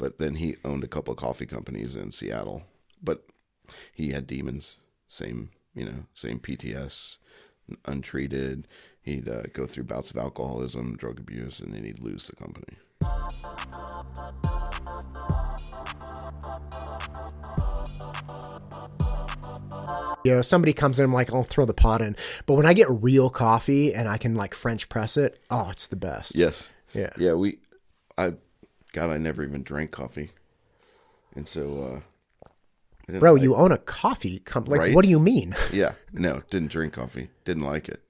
But then he owned a couple of coffee companies in Seattle. But he had demons, same PTS, untreated. He'd go through bouts of alcoholism, drug abuse, and then he'd lose the company. Somebody comes in, I'm like, I'll throw the pot in. But when I get real coffee and I can like French press it, oh, it's the best. Yes. Yeah. Yeah. I never even drank coffee. And so, bro, you own a coffee company. Like, right? What do you mean? Yeah. No, didn't drink coffee. Didn't like it.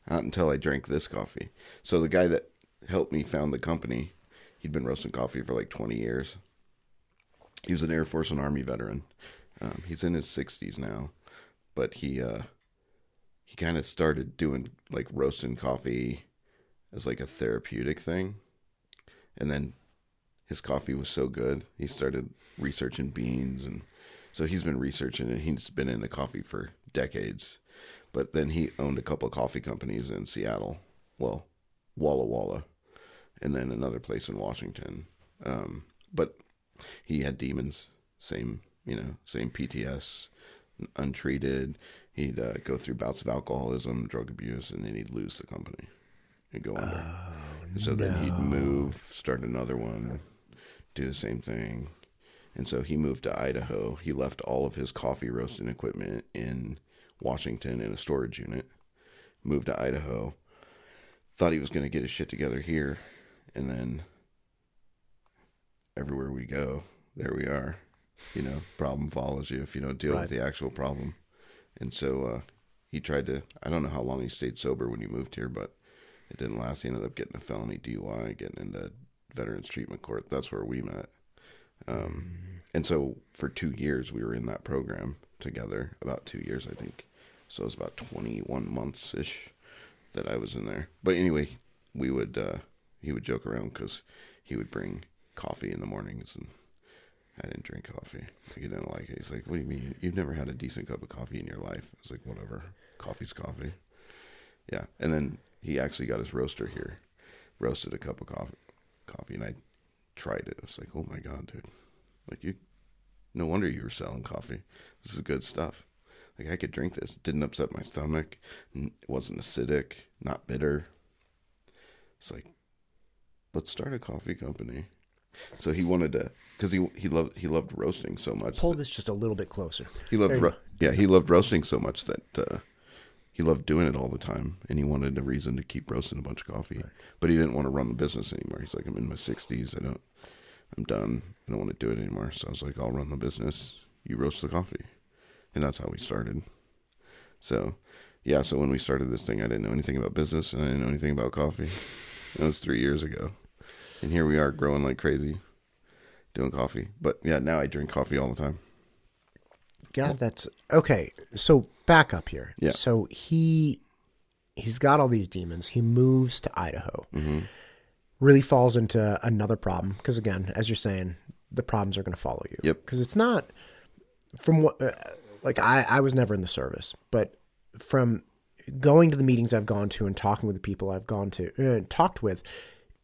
Not until I drank this coffee. So the guy that helped me found the company, he'd been roasting coffee for like 20 years. He was an Air Force and Army veteran. He's in his 60s now, but he kind of started doing like roasting coffee as like a therapeutic thing. And then his coffee was so good, he started researching beans. And so he's been researching it. He's been into coffee for decades. But then he owned a couple of coffee companies in Seattle. Well, Walla Walla. And then another place in Washington. But he had demons. Same PTS, untreated. He'd go through bouts of alcoholism, drug abuse, and then he'd lose the company and go under. Then he'd move, start another one, do the same thing. And so he moved to Idaho. He left all of his coffee roasting equipment in Washington in a storage unit, moved to Idaho, thought he was going to get his shit together here, and then everywhere we go, there we are. Problem follows you if you don't deal with the actual problem. And so he tried to, I don't know how long he stayed sober when he moved here, but it didn't last. He ended up getting a felony DUI, getting into Veterans Treatment Court. That's where we met. And so for 2 years, we were in that program together, about 2 years, I think. So it was about 21 months-ish that I was in there. But anyway, he would joke around because he would bring coffee in the mornings, and I didn't drink coffee. He didn't like it. He's like, what do you mean? You've never had a decent cup of coffee in your life? I was like, whatever. Coffee's coffee. Yeah. And then he actually got his roaster here, roasted a cup of coffee, and I tried it. I was like, oh my God, dude. Like, no wonder you were selling coffee. This is good stuff. Like, I could drink this. It didn't upset my stomach. It wasn't acidic, not bitter. It's like, let's start a coffee company. So he wanted to, because he loved roasting so much. Pull this just a little bit closer. He loved roasting so much that he loved doing it all the time, and he wanted a reason to keep roasting a bunch of coffee. Right. But he didn't want to run the business anymore. He's like, I'm in my 60s. I'm done. I don't want to do it anymore. So I was like, I'll run the business. You roast the coffee, and that's how we started. So, yeah. So when we started this thing, I didn't know anything about business, and I didn't know anything about coffee. That was 3 years ago. And here we are growing like crazy, doing coffee. But yeah, now I drink coffee all the time. God, that's okay. So back up here. Yeah. So he's got all these demons. He moves to Idaho. Mm-hmm. Really falls into another problem because, again, as you're saying, the problems are going to follow you. Yep. Because it's not from what I was never in the service, but from going to the meetings I've gone to and talking with the people I've gone to talked with,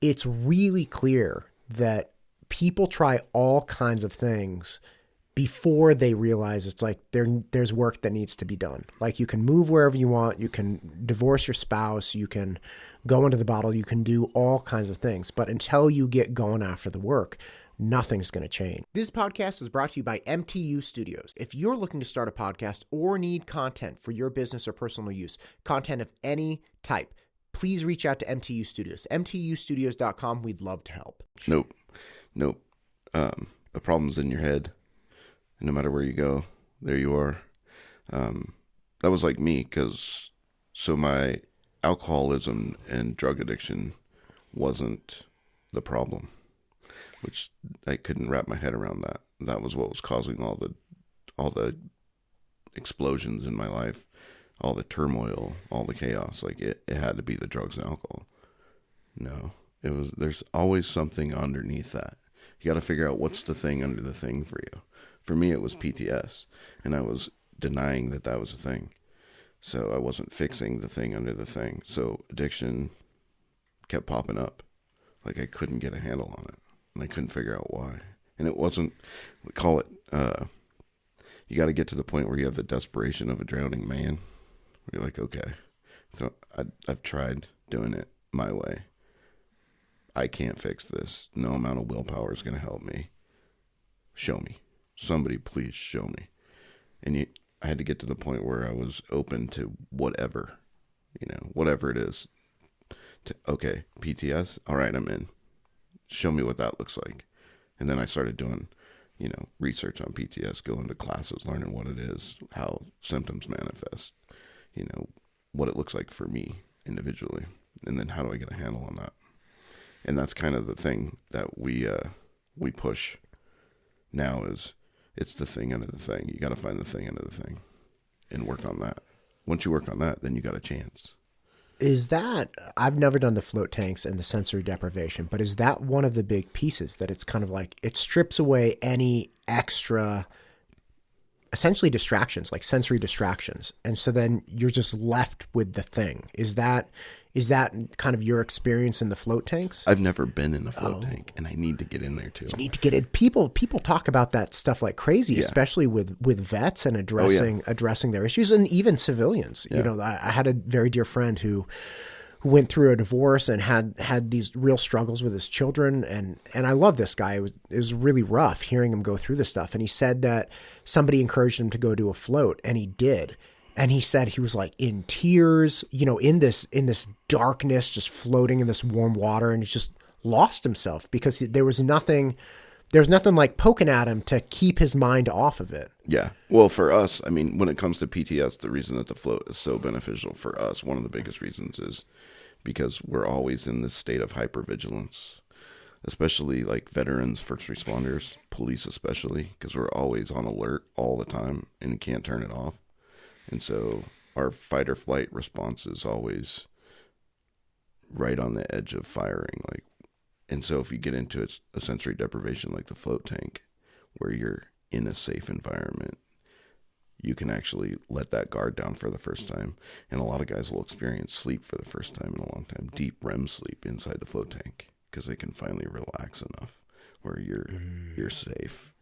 it's really clear that people try all kinds of things before they realize it's like there's work that needs to be done. Like, you can move wherever you want, you can divorce your spouse, you can go into the bottle, you can do all kinds of things. But until you get going after the work, nothing's going to change. This podcast is brought to you by MTU Studios. If you're looking to start a podcast or need content for your business or personal use, content of any type, please reach out to MTU Studios. MTUstudios.com. We'd love to help. Nope. The problem's in your head. No matter where you go, there you are. That was like me, because my alcoholism and drug addiction wasn't the problem, which I couldn't wrap my head around that. That was what was causing all the explosions in my life, all the turmoil, all the chaos. Like, it had to be the drugs and alcohol. No, there's always something underneath that. You got to figure out what's the thing under the thing for you. For me, it was PTS, and I was denying that was a thing. So I wasn't fixing the thing under the thing. So addiction kept popping up. Like, I couldn't get a handle on it, and I couldn't figure out why. And it wasn't, we call it, you got to get to the point where you have the desperation of a drowning man. Where you're like, okay, so I've tried doing it my way. I can't fix this. No amount of willpower is going to help me. Show me. Somebody please show me. And I had to get to the point where I was open to whatever, whatever it is. Okay, PTS, all right, I'm in. Show me what that looks like. And then I started doing, research on PTS, going to classes, learning what it is, how symptoms manifest, what it looks like for me individually. And then how do I get a handle on that? And that's kind of the thing that we push now is it's the thing under the thing. You got to find the thing under the thing and work on that. Once you work on that, then you got a chance. Is that, I've never done the float tanks and the sensory deprivation, but is that one of the big pieces that it's kind of like, it strips away any extra, essentially distractions, like sensory distractions. And so then you're just left with the thing. Is that kind of your experience in the float tanks? I've never been in a float tank, and I need to get in there too. You need to get it. People talk about that stuff like crazy, especially with vets and addressing their issues, and even civilians. Yeah. I had a very dear friend who went through a divorce and had these real struggles with his children, and I love this guy. It was really rough hearing him go through this stuff, and he said that somebody encouraged him to go do a float, and he did. And he said he was like in tears, in this darkness, just floating in this warm water, and he just lost himself because there was nothing like poking at him to keep his mind off of it. Yeah. Well, for us, I mean, when it comes to PTS, the reason that the float is so beneficial for us, one of the biggest reasons is because we're always in this state of hypervigilance, especially like veterans, first responders, police especially, because we're always on alert all the time and you can't turn it off. And so our fight or flight response is always right on the edge of firing. And so if you get into a sensory deprivation like the float tank, where you're in a safe environment, you can actually let that guard down for the first time. And a lot of guys will experience sleep for the first time in a long time, deep REM sleep inside the float tank, because they can finally relax enough where you're safe.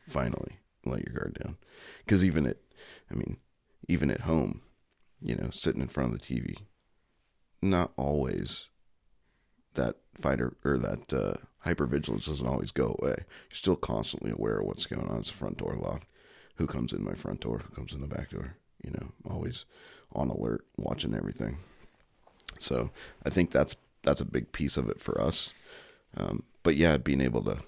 Finally, let your guard down. Because even at home, sitting in front of the TV, not always that fighter or that hypervigilance doesn't always go away. You're still constantly aware of what's going on. Is the front door locked? Who comes in my front door? Who comes in the back door? Always on alert, watching everything. So I think that's a big piece of it for us. But yeah, being able to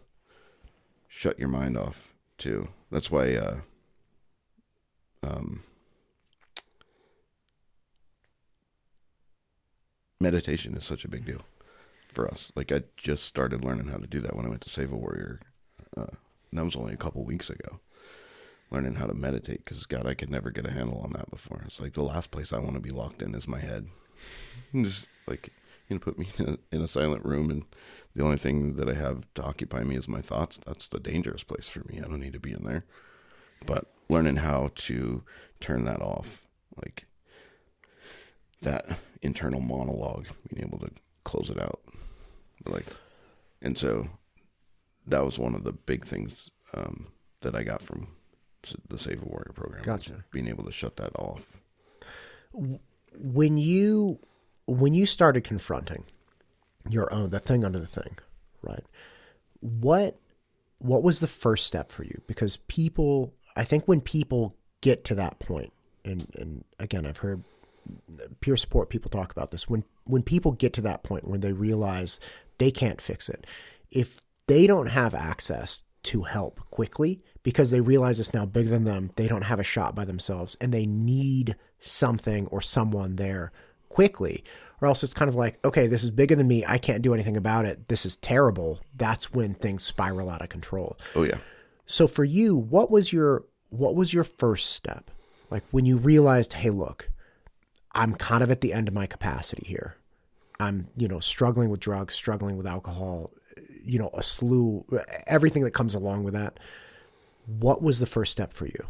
shut your mind off too. That's why meditation is such a big deal for us. Like I just started learning how to do that when I went to Save a Warrior. That was only a couple weeks ago. Learning how to meditate, because God, I could never get a handle on that before. It's like the last place I want to be locked in is my head. Just like, put me in a silent room, and the only thing that I have to occupy me is my thoughts. That's the dangerous place for me. I don't need to be in there. But learning how to turn that off, like that internal monologue, being able to close it out. And so that was one of the big things that I got from the Save a Warrior program. Gotcha. Being able to shut that off. When you started confronting your own, the thing under the thing, right? What was the first step for you? Because I think when people get to that point, and again, I've heard peer support people talk about this, when people get to that point where they realize they can't fix it, if they don't have access to help quickly because they realize it's now bigger than them, they don't have a shot by themselves, and they need something or someone there quickly, or else it's kind of like, okay, this is bigger than me, I can't do anything about it, this is terrible. That's when things spiral out of control. Oh yeah. So for you, what was your first step? Like when you realized, hey, look, I'm kind of at the end of my capacity here. I'm, struggling with drugs, struggling with alcohol, a slew, everything that comes along with that. What was the first step for you?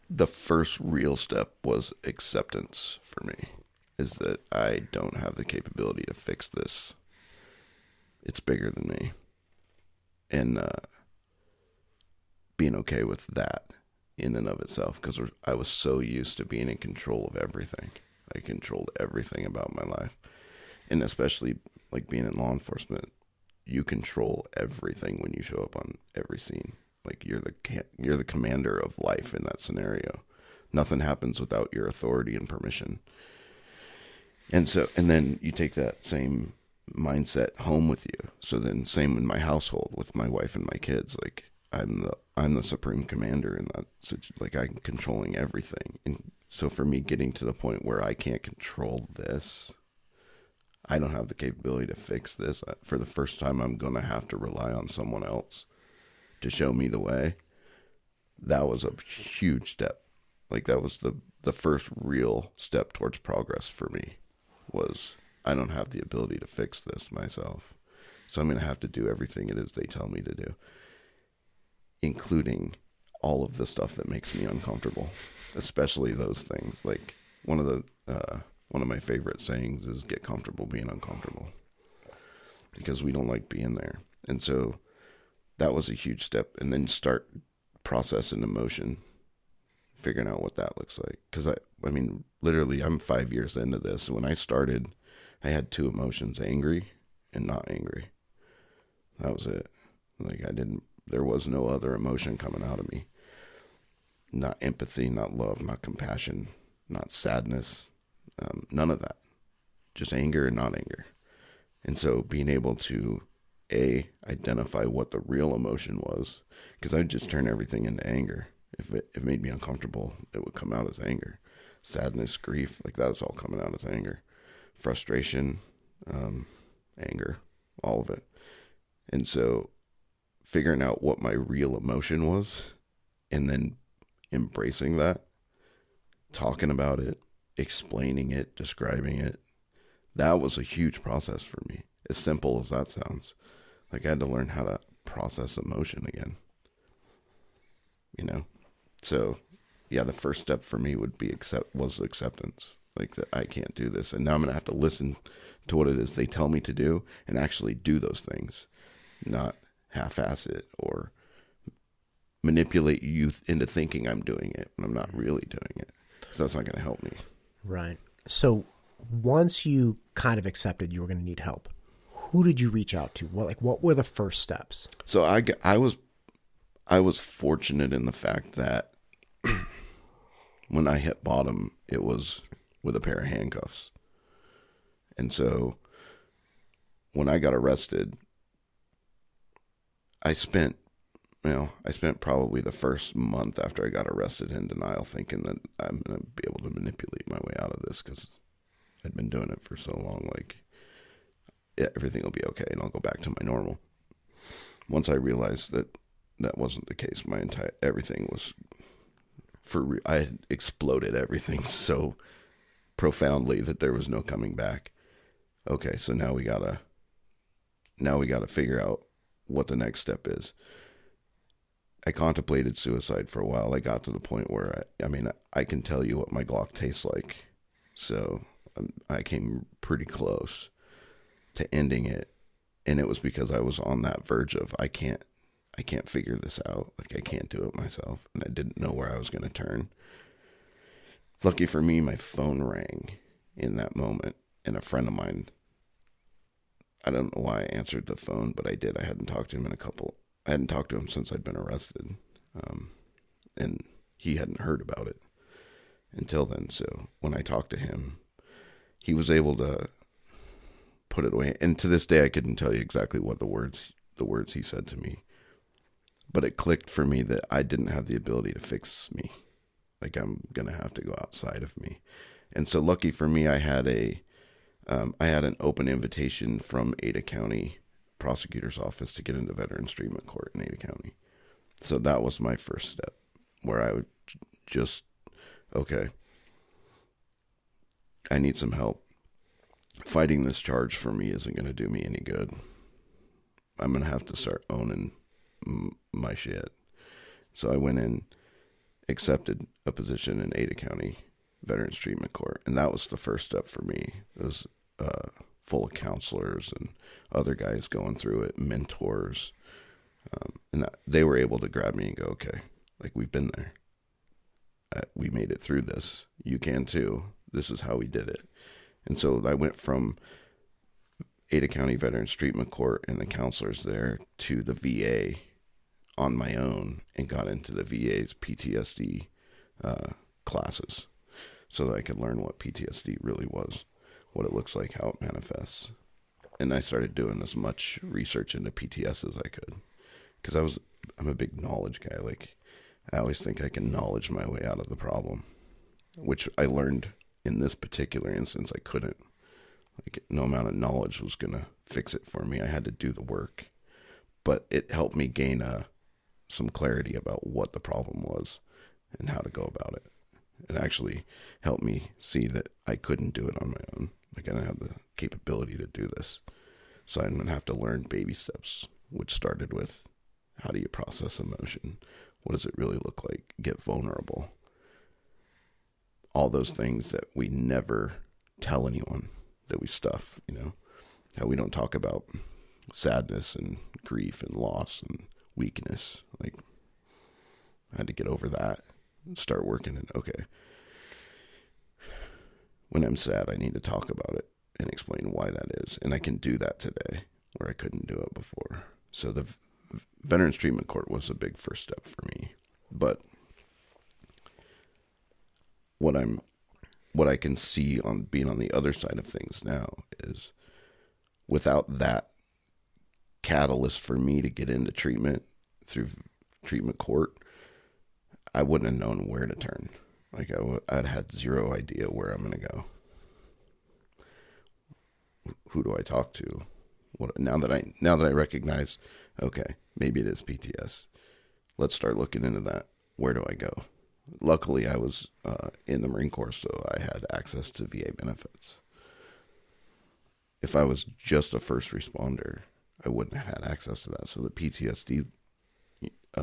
The first real step was acceptance for me, is that I don't have the capability to fix this. It's bigger than me. And being okay with that in and of itself, because I was so used to being in control of everything. I controlled everything about my life. And especially like being in law enforcement, you control everything when you show up on every scene. Like you're the commander of life in that scenario. Nothing happens without your authority and permission. And then you take that same mindset home with you. So then same in my household with my wife and my kids. Like I'm the supreme commander in that. Like I'm controlling everything. And so for me getting to the point where I can't control this, I don't have the capability to fix this. For the first time, I'm going to have to rely on someone else to show me the way. That was a huge step. Like that was the first real step towards progress for me, was I don't have the ability to fix this myself. So I'm going to have to do everything it is they tell me to do, including all of the stuff that makes me uncomfortable, especially those things. Like one of my favorite sayings is get comfortable being uncomfortable, because we don't like being there. And so that was a huge step. And then start processing emotion, figuring out what that looks like. Because I mean, literally, I'm 5 years into this. When I started, I had two emotions, angry and not angry. That was it. Like there was no other emotion coming out of me. Not empathy, not love, not compassion, not sadness, none of that. Just anger and not anger. And so being able to, identify what the real emotion was, because I'd just turn everything into anger. If it made me uncomfortable, it would come out as anger. Sadness, grief, like that was all coming out as anger. Frustration, anger, all of it. And so figuring out what my real emotion was, and then embracing that, talking about it, explaining it, describing it, that was a huge process for me. As simple as that sounds. Like I had to learn how to process emotion again. So yeah, the first step for me would be acceptance. Like that I can't do this. And now I'm going to have to listen to what it is they tell me to do and actually do those things, not half-ass it or manipulate you into thinking I'm doing it when I'm not really doing it. Because that's not going to help me. Right. So once you kind of accepted you were going to need help, who did you reach out to? What were the first steps? So I was fortunate in the fact that when I hit bottom, it was with a pair of handcuffs. And so when I got arrested, I spent probably the first month after I got arrested in denial, thinking that I'm going to be able to manipulate my way out of this, because I'd been doing it for so long. Like, yeah, everything will be okay and I'll go back to my normal. Once I realized that that wasn't the case, everything was I had exploded everything so profoundly that there was no coming back. Okay, so now we gotta figure out what the next step is. I contemplated suicide for a while. I got to the point where I can tell you what my Glock tastes like. So I came pretty close to ending it. And it was because I was on that verge of, I can't figure this out. Like I can't do it myself. And I didn't know where I was going to turn. Lucky for me, my phone rang in that moment. And a friend of mine, I don't know why I answered the phone, but I did. I hadn't talked to him since I'd been arrested. And he hadn't heard about it until then. So when I talked to him, he was able to put it away. And to this day, I couldn't tell you exactly what the words he said to me, but it clicked for me that I didn't have the ability to fix me. Like I'm going to have to go outside of me. And so lucky for me, I had an open invitation from Ada County prosecutor's office to get into Veterans Treatment Court in Ada County. So that was my first step, where I would just, okay, I need some help. Fighting this charge for me isn't going to do me any good. I'm going to have to start owning my shit. So I went in, accepted a position in Ada County Veterans Treatment Court, and that was the first step for me. It was full of counselors and other guys going through it, mentors, And they were able to grab me and go, okay, like, we've been there. We made it through this. You can too. This is how we did it. And so I went from Ada County Veterans Treatment Court and the counselors there to the VA on my own, and got into the VA's PTSD classes so that I could learn what PTSD really was, what it looks like, how it manifests. And I started doing as much research into PTS as I could, because I'm a big knowledge guy. Like, I always think I can knowledge my way out of the problem, which I learned in this particular instance I couldn't. Like, no amount of knowledge was going to fix it for me. I had to do the work. But it helped me gain some clarity about what the problem was and how to go about it. It actually helped me see that I couldn't do it on my own. Like, I didn't have the capability to do this. So I'm going to have to learn baby steps, which started with, how do you process emotion? What does it really look like? Get vulnerable. All those things that we never tell anyone, that we stuff, how we don't talk about sadness and grief and loss and weakness. Like, I had to get over that and start working. And okay, when I'm sad, I need to talk about it and explain why that is. And I can do that today where I couldn't do it before. So the Veterans Treatment Court was a big first step for me. But what I can see on being on the other side of things now is, without that catalyst for me to get into treatment through treatment court, I wouldn't have known where to turn. Like, I'd had zero idea where I'm going to go. Who do I talk to? Now that I recognize, okay, maybe it is PTS. Let's start looking into that. Where do I go? Luckily, I was in the Marine Corps, so I had access to VA benefits. If I was just a first responder, I wouldn't have had access to that. So the PTSD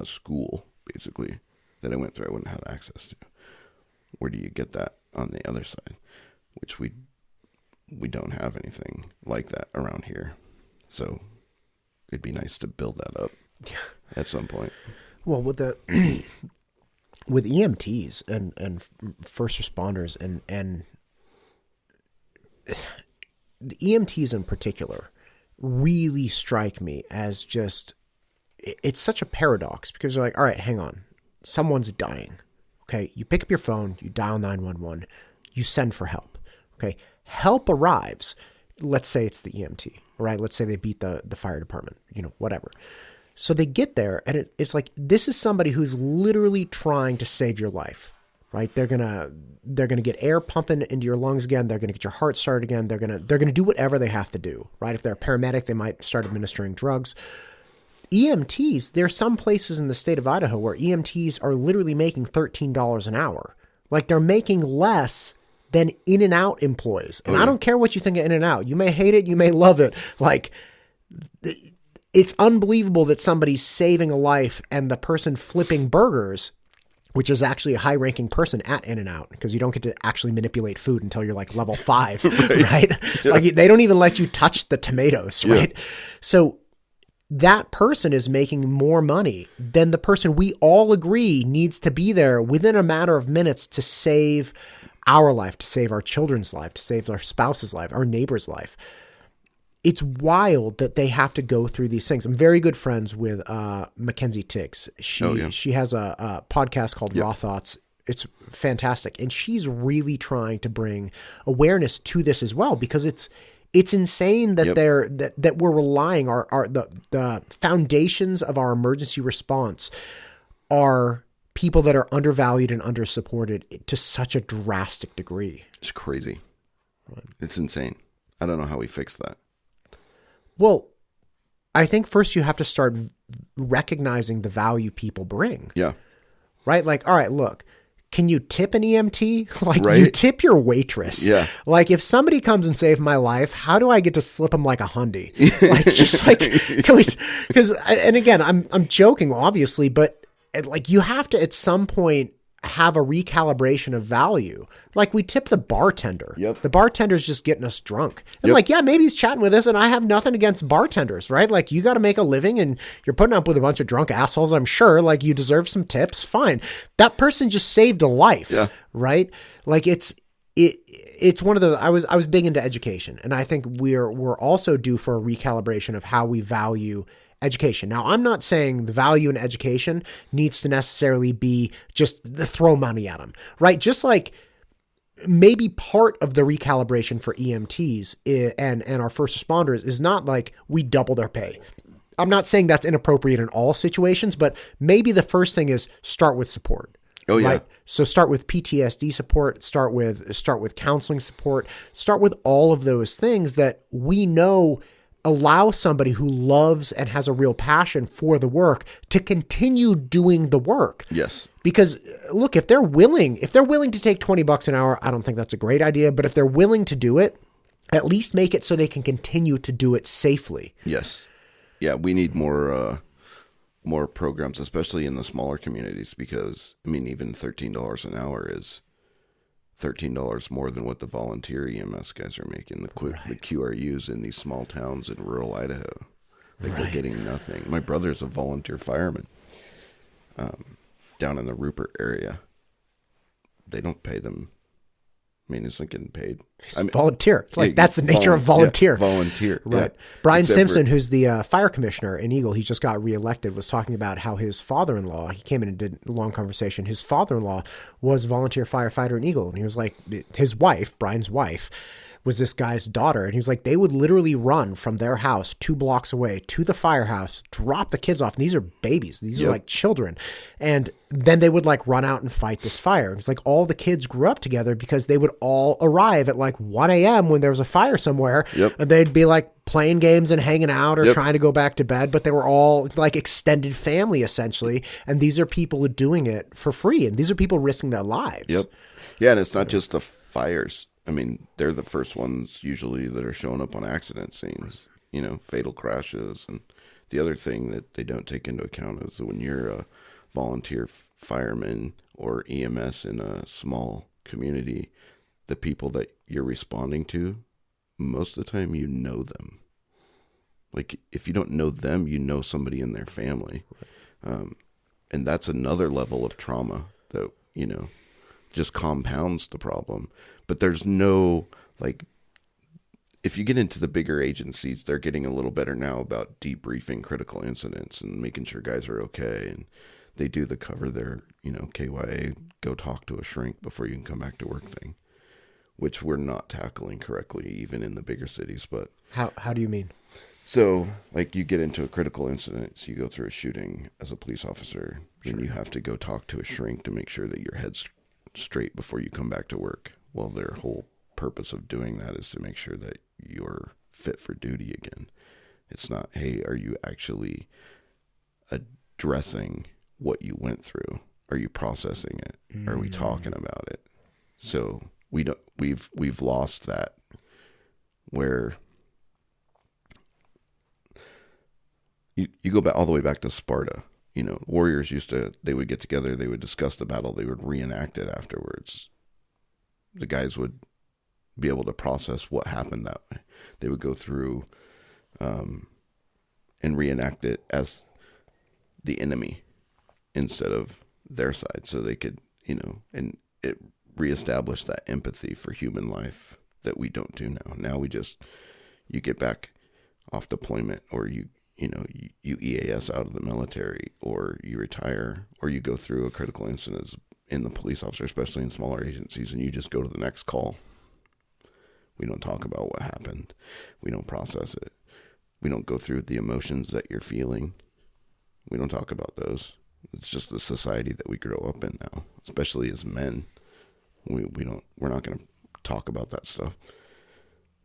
school, basically, that I went through, I wouldn't have access to. Where do you get that on the other side? Which we don't have anything like that around here. So it'd be nice to build that up at some point. Well, with EMTs and first responders and the EMTs in particular really strike me as just, it's such a paradox, because they're like, all right, hang on, someone's dying. Okay, you pick up your phone, you dial 911, you send for help. Okay, help arrives. Let's say it's the EMT, right? Let's say they beat the fire department, whatever. So they get there, and it's like, this is somebody who's literally trying to save your life, right? They're gonna get air pumping into your lungs again. They're gonna get your heart started again. They're gonna do whatever they have to do, right? If they're a paramedic, they might start administering drugs. EMTs, there are some places in the state of Idaho where EMTs are literally making $13 an hour. Like, they're making less than In-N-Out employees. And I don't care what you think of In-N-Out. You may hate it, you may love it. Like, it's unbelievable that somebody's saving a life and the person flipping burgers, which is actually a high-ranking person at In-N-Out, because you don't get to actually manipulate food until you're like level 5, right? Yeah. Like, they don't even let you touch the tomatoes, right? Yeah. So that person is making more money than the person we all agree needs to be there within a matter of minutes to save our life, to save our children's life, to save our spouse's life, our neighbor's life. It's wild that they have to go through these things. I'm very good friends with Mackenzie Tiggs. She has a podcast called Raw Thoughts. It's fantastic. And she's really trying to bring awareness to this as well, because it's insane that that we're relying the foundations of our emergency response are people that are undervalued and undersupported to such a drastic degree. It's crazy. Right. It's insane. I don't know how we fix that. Well, I think first you have to start recognizing the value people bring. Yeah. Right? Like, all right, look, can you tip an EMT? Like, you tip your waitress. Yeah. Like, if somebody comes and saves my life, how do I get to slip them like a hundy? Like, just like, because, and again, I'm joking, obviously, but like, you have to at some point have a recalibration of value. Like we tip the bartender. Yep. The bartender's just getting us drunk. And Yep. like, yeah, maybe he's chatting with us, and I have nothing against bartenders, right? Like you got to make a living and you're putting up with a bunch of drunk assholes, I'm sure. Like you deserve some tips. Fine. That person just saved a life, right? Like it's one of those. I was big into education, and I think we're also due for a recalibration of how we value education. Now, I'm not saying the value in education needs to necessarily be just throw money at them, right? Just like maybe part of the recalibration for EMTs and our first responders is not like we double their pay. I'm not saying that's inappropriate in all situations, but maybe the first thing is start with support. Oh yeah. Right? So start with PTSD support, start with counseling support, start with all of those things that we know allow somebody who loves and has a real passion for the work to continue doing the work. Yes. Because look, if they're willing to take $20 an hour, I don't think that's a great idea, but if they're willing to do it, at least make it so they can continue to do it safely. Yes. Yeah, we need more programs, especially in the smaller communities, because I mean, even $13 an hour is $13 more than what the volunteer EMS guys are making. The QRUs in these small towns in rural Idaho, they're getting nothing. My brother's a volunteer fireman down in the Rupert area. They don't pay them. I mean, it's not getting paid. Volunteer. Like that's the nature of volunteer. Yeah, volunteer. Right. Yeah. Brian Simpson, who's the fire commissioner in Eagle, he just got reelected, was talking about how his father-in-law, he came in and did a long conversation. His father-in-law was a volunteer firefighter in Eagle. And he was like, his wife, Brian's wife, was this guy's daughter. And he was like, they would literally run from their house 2 blocks away to the firehouse, drop the kids off. And these are babies. These are like children. And then they would like run out and fight this fire. It's like all the kids grew up together because they would all arrive at like 1 a.m. when there was a fire somewhere. And they'd be like playing games and hanging out or trying to go back to bed. But they were all like extended family essentially. And these are people doing it for free. And these are people risking their lives. Yeah. And it's not just the fires. I mean, they're the first ones usually that are showing up on accident scenes, you know, fatal crashes. And the other thing that they don't take into account is that when you're a volunteer fireman or EMS in a small community, the people that you're responding to, most of the time you know them. Like, if you don't know them, you know somebody in their family. And that's another level of trauma that, you know, just compounds the problem. But there's no, like, if you get into the bigger agencies, they're getting a little better now about debriefing critical incidents and making sure guys are okay. And they do the cover their, you know, KYA, go talk to a shrink before you can come back to work thing, which we're not tackling correctly even in the bigger cities. But how do you mean? So, like, you get into a critical incident, so you go through a shooting as a police officer, then you have to go talk to a shrink to make sure that your head's straight before you come back to work. Well, their whole purpose of doing that is to make sure that you're fit for duty again. It's not, hey, are you actually addressing what you went through? Are you processing it? Are we talking about it? So we've lost that, where you go back all the way back to Sparta. You know, warriors they would get together, they would discuss the battle, they would reenact it afterwards. The guys would be able to process what happened that way. They would go through and reenact it as the enemy instead of their side, so they could, you know, and it reestablished that empathy for human life that we don't do now. Now you get back off deployment, or you EAS out of the military, or you retire, or you go through a critical incident in the police officer, especially in smaller agencies, and you just go to the next call. We don't talk about what happened. We don't process it. We don't go through the emotions that you're feeling. We don't talk about those. It's just the society that we grow up in now, especially as men. We're not going to talk about that stuff.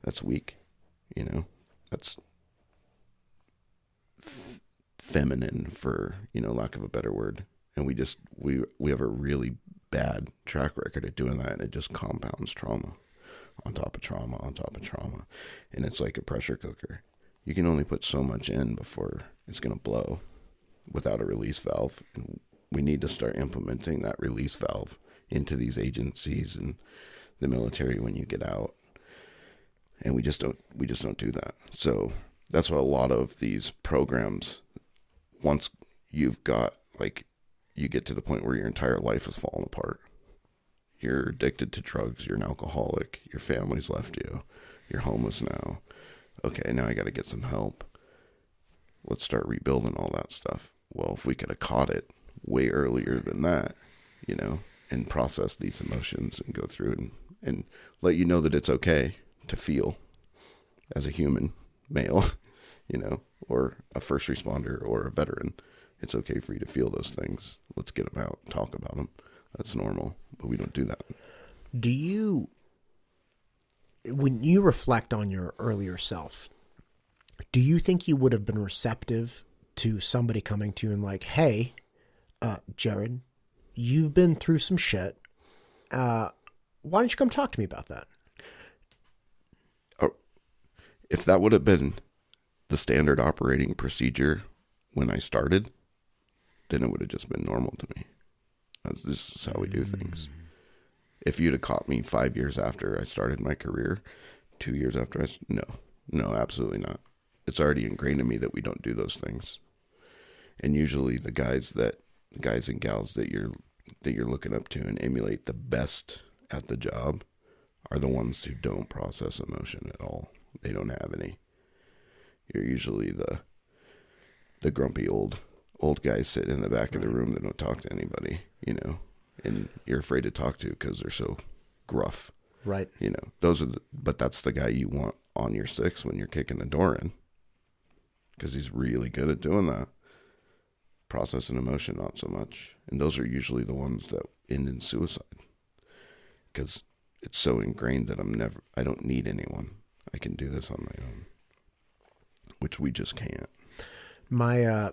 That's weak, you know. That's feminine, for, you know, lack of a better word. And we have a really bad track record of doing that, and it just compounds trauma on top of trauma on top of trauma. And it's like a pressure cooker. You can only put so much in before it's going to blow without a release valve. And we need to start implementing that release valve into these agencies and the military when you get out. And we just don't do that. So that's why a lot of these programs, once you've got, like, you get to the point where your entire life is falling apart. You're addicted to drugs. You're an alcoholic. Your family's left you. You're homeless now. Okay, now I got to get some help. Let's start rebuilding all that stuff. Well, if we could have caught it way earlier than that, you know, and process these emotions and go through and let you know that it's okay to feel as a human male, you know, or a first responder or a veteran. It's okay for you to feel those things. Let's get them out, talk about them. That's normal, but we don't do that. Do you, when you reflect on your earlier self, do you think you would have been receptive to somebody coming to you and like, hey, Jared, you've been through some shit. Why don't you come talk to me about that? If that would have been the standard operating procedure when I started, then it would have just been normal to me. This is how we do things. If you'd have caught me 5 years after I started my career, 2 years after no, absolutely not. It's already ingrained in me that we don't do those things. And usually the guys and gals that you're looking up to and emulate the best at the job are the ones who don't process emotion at all. They don't have any. You're usually the grumpy old guys sitting in the back of the room that don't talk to anybody, you know, and you're afraid to talk to because they're so gruff. Right. You know, but that's the guy you want on your six when you're kicking the door in, because he's really good at doing that. Processing emotion, not so much. And those are usually the ones that end in suicide, because it's so ingrained that I don't need anyone. I can do this on my own, which we just can't. My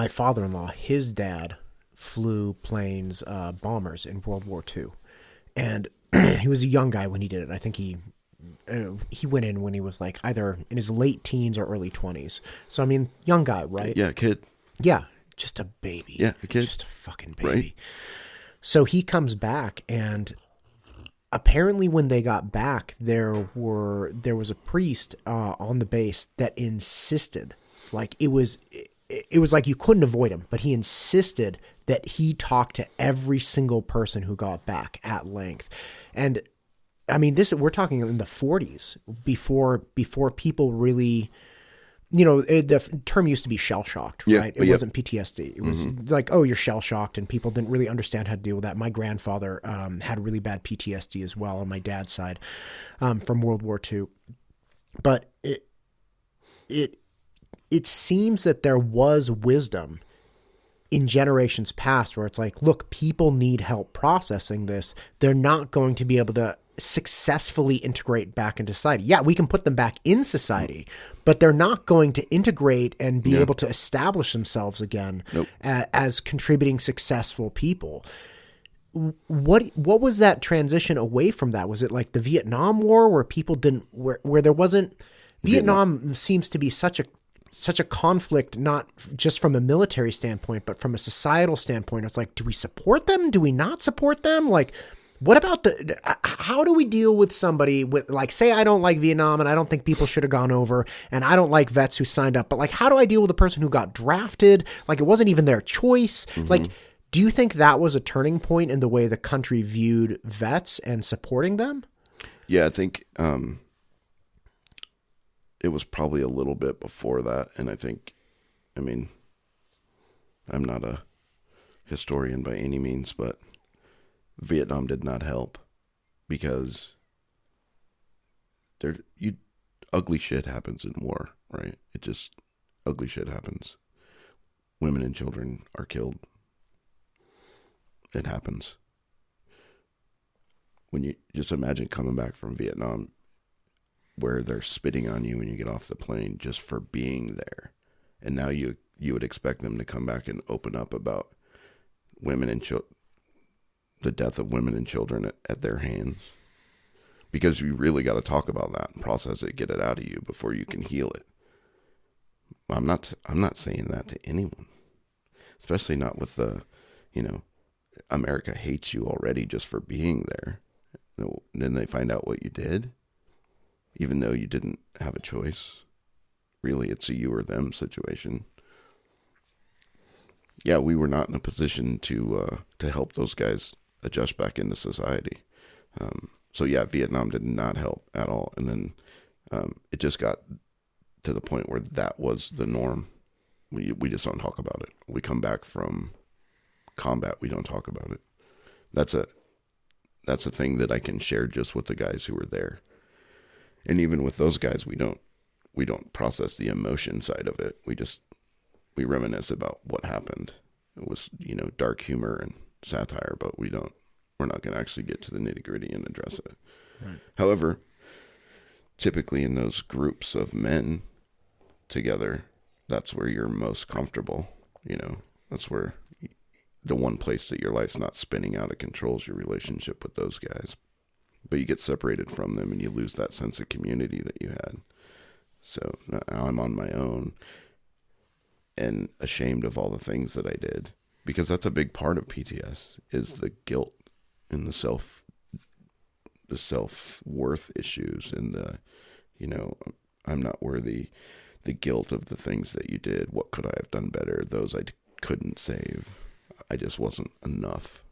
father-in-law, his dad flew planes, bombers in World War II. And he was a young guy when he did it. I think he went in when he was like either in his late teens or early 20s. So, I mean, young guy, right? Yeah, kid. Yeah, just a baby. Yeah, a kid. Just a fucking baby. Right. So he comes back, and apparently when they got back, there was a priest on the base that insisted, like it was like you couldn't avoid him, but he insisted that he talk to every single person who got back at length. And I mean, we're talking in the 40s before people really, you know, the term used to be shell shocked, right? It wasn't PTSD. It was like, oh, you're shell shocked, and people didn't really understand how to deal with that. My grandfather had really bad PTSD as well on my dad's side from World War II. But it seems that there was wisdom in generations past where it's like, look, people need help processing this. They're not going to be able to successfully integrate back into society. Yeah, we can put them back in society, but they're not going to integrate and be able to establish themselves again as contributing successful people. What was that transition away from that? Was it like the Vietnam War where people didn't, where there wasn't, Vietnam seems to be such a conflict, not just from a military standpoint, but from a societal standpoint. It's like, do we support them? Do we not support them? Like, what about how do we deal with somebody with, like, say I don't like Vietnam and I don't think people should have gone over, and I don't like vets who signed up, but like, how do I deal with a person who got drafted? Like, it wasn't even their choice. Like, do you think that was a turning point in the way the country viewed vets and supporting them? Yeah, I think, it was probably a little bit before that. And I think, I mean, I'm not a historian by any means, but Vietnam did not help, because ugly shit happens in war, right? Ugly shit happens. Women and children are killed. It happens. When you just imagine coming back from Vietnam, where they're spitting on you when you get off the plane just for being there. And now you would expect them to come back and open up about women and the death of women and children at their hands. Because you really got to talk about that and process it, get it out of you before you can heal it. I'm not saying that to anyone. especially not with the, you know, America hates you already just for being there. And then they find out what you did, even though you didn't have a choice. Really, it's a you or them situation. Yeah, we were not in a position to help those guys adjust back into society. So yeah, Vietnam did not help at all. And then it just got to the point where that was the norm. We just don't talk about it. We come back from combat, we don't talk about it. That's a thing that I can share just with the guys who were there. And even with those guys, we don't process the emotion side of it. We reminisce about what happened. It was, you know, dark humor and satire, but we're not going to actually get to the nitty-gritty and address it. Right. However, typically in those groups of men together, that's where you're most comfortable. You know, that's where the one place that your life's not spinning out of control is your relationship with those guys. But you get separated from them and you lose that sense of community that you had. So now I'm on my own and ashamed of all the things that I did, because that's a big part of PTS is the guilt and the self-worth issues and the, you know, I'm not worthy, the guilt of the things that you did. What could I have done better? Those I couldn't save. I just wasn't enough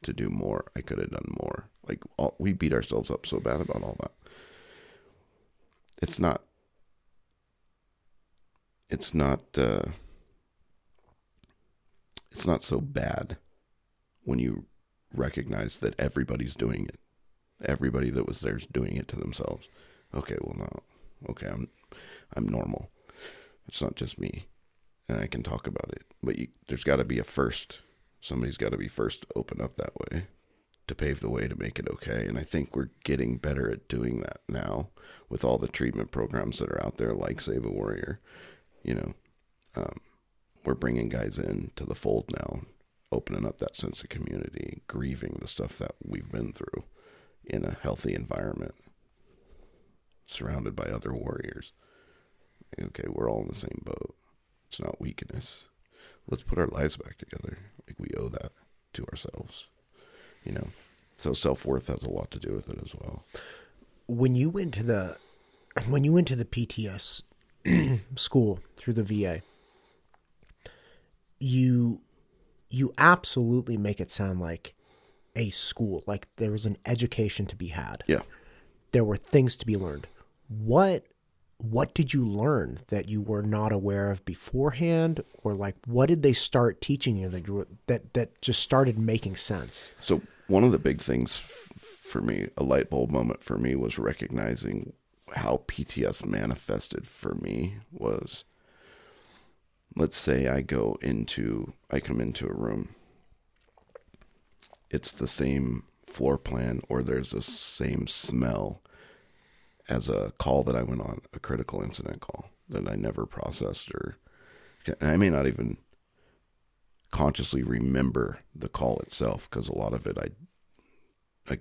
to do more. I could have done more. Like we beat ourselves up so bad about all that. It's not so bad when you recognize that everybody's doing it. Everybody that was there is doing it to themselves. Okay, well now, okay, I'm normal. It's not just me, and I can talk about it. But there's got to be a first. Somebody's got to be first to open up that way, to pave the way to make it okay. And I think we're getting better at doing that now with all the treatment programs that are out there, like Save a Warrior. You know, we're bringing guys in to the fold now, opening up that sense of community, grieving the stuff that we've been through in a healthy environment, surrounded by other warriors. Okay, we're all in the same boat. It's not weakness. Let's put our lives back together. Like we owe that to ourselves, you know. So self-worth has a lot to do with it as well. When you went to the PTS school through the VA, you absolutely make it sound like a school, like there was an education to be had. Yeah. There were things to be learned. What did you learn that you were not aware of beforehand, or like what did they start teaching you that just started making sense? So one of the big things for me, a light bulb moment for me, was recognizing how PTS manifested for me was, let's say I come into a room. It's the same floor plan, or there's the same smell as a call that I went on, a critical incident call that I never processed, or I may not even consciously remember the call itself, because a lot of it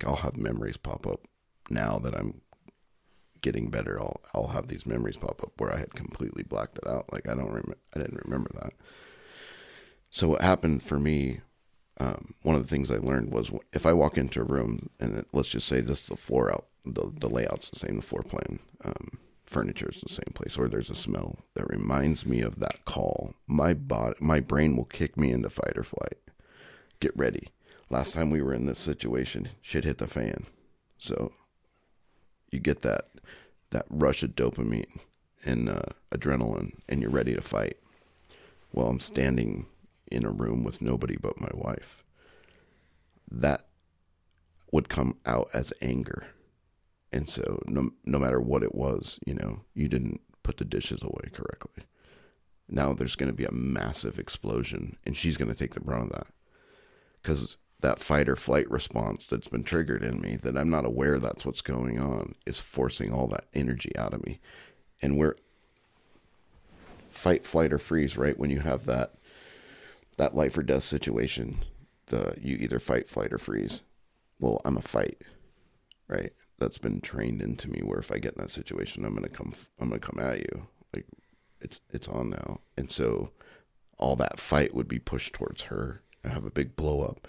I'll have memories pop up now that I'm getting better. I'll have these memories pop up where I had completely blacked it out. Like I didn't remember that. So what happened for me, one of the things I learned was if I walk into a room and let's just say this is the floor out, the layout's the same, the floor plan, furniture is the same place, or there's a smell that reminds me of that call, my brain will kick me into fight or flight. Get ready. Last time we were in this situation, shit hit the fan. So you get that rush of dopamine and adrenaline, and you're ready to fight. Well, I'm standing in a room with nobody but my wife. That would come out as anger. And so no matter what it was, you know, you didn't put the dishes away correctly. Now there's going to be a massive explosion, and she's going to take the brunt of that. Because that fight or flight response that's been triggered in me, that I'm not aware that's what's going on, is forcing all that energy out of me. And we're fight, flight, or freeze, right? When you have that life or death situation, you either fight, flight, or freeze. Well, I'm a fight, right? That's been trained into me, where if I get in that situation, I'm gonna come at you. Like it's on now. And so all that fight would be pushed towards her. I have a big blow up.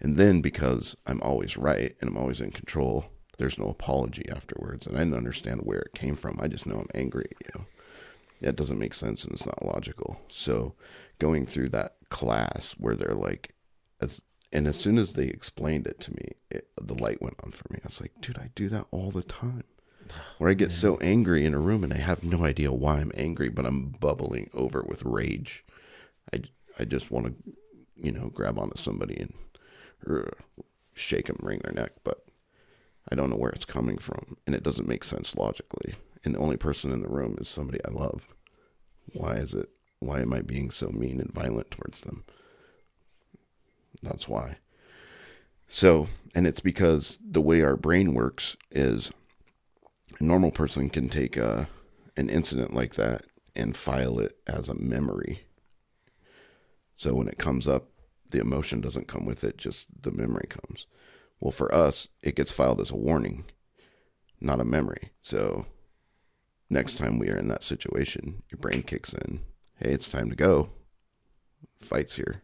And then because I'm always right and I'm always in control, there's no apology afterwards. And I didn't understand where it came from. I just know I'm angry. That doesn't make sense and it's not logical. So going through that class where they're like, as soon as they explained it to me, the light went on for me. I was like, dude, I do that all the time. Where I get so angry in a room and I have no idea why I'm angry, but I'm bubbling over with rage. I just want to, grab onto somebody and shake them, wring their neck, but I don't know where it's coming from, and it doesn't make sense logically. And the only person in the room is somebody I love. Why am I being so mean and violent towards them? That's why. So, and it's because the way our brain works is a normal person can take an incident like that and file it as a memory. So when it comes up, the emotion doesn't come with it, just the memory comes. Well, for us, it gets filed as a warning, not a memory. So next time we are in that situation, your brain kicks in. Hey, it's time to go. Fight's here.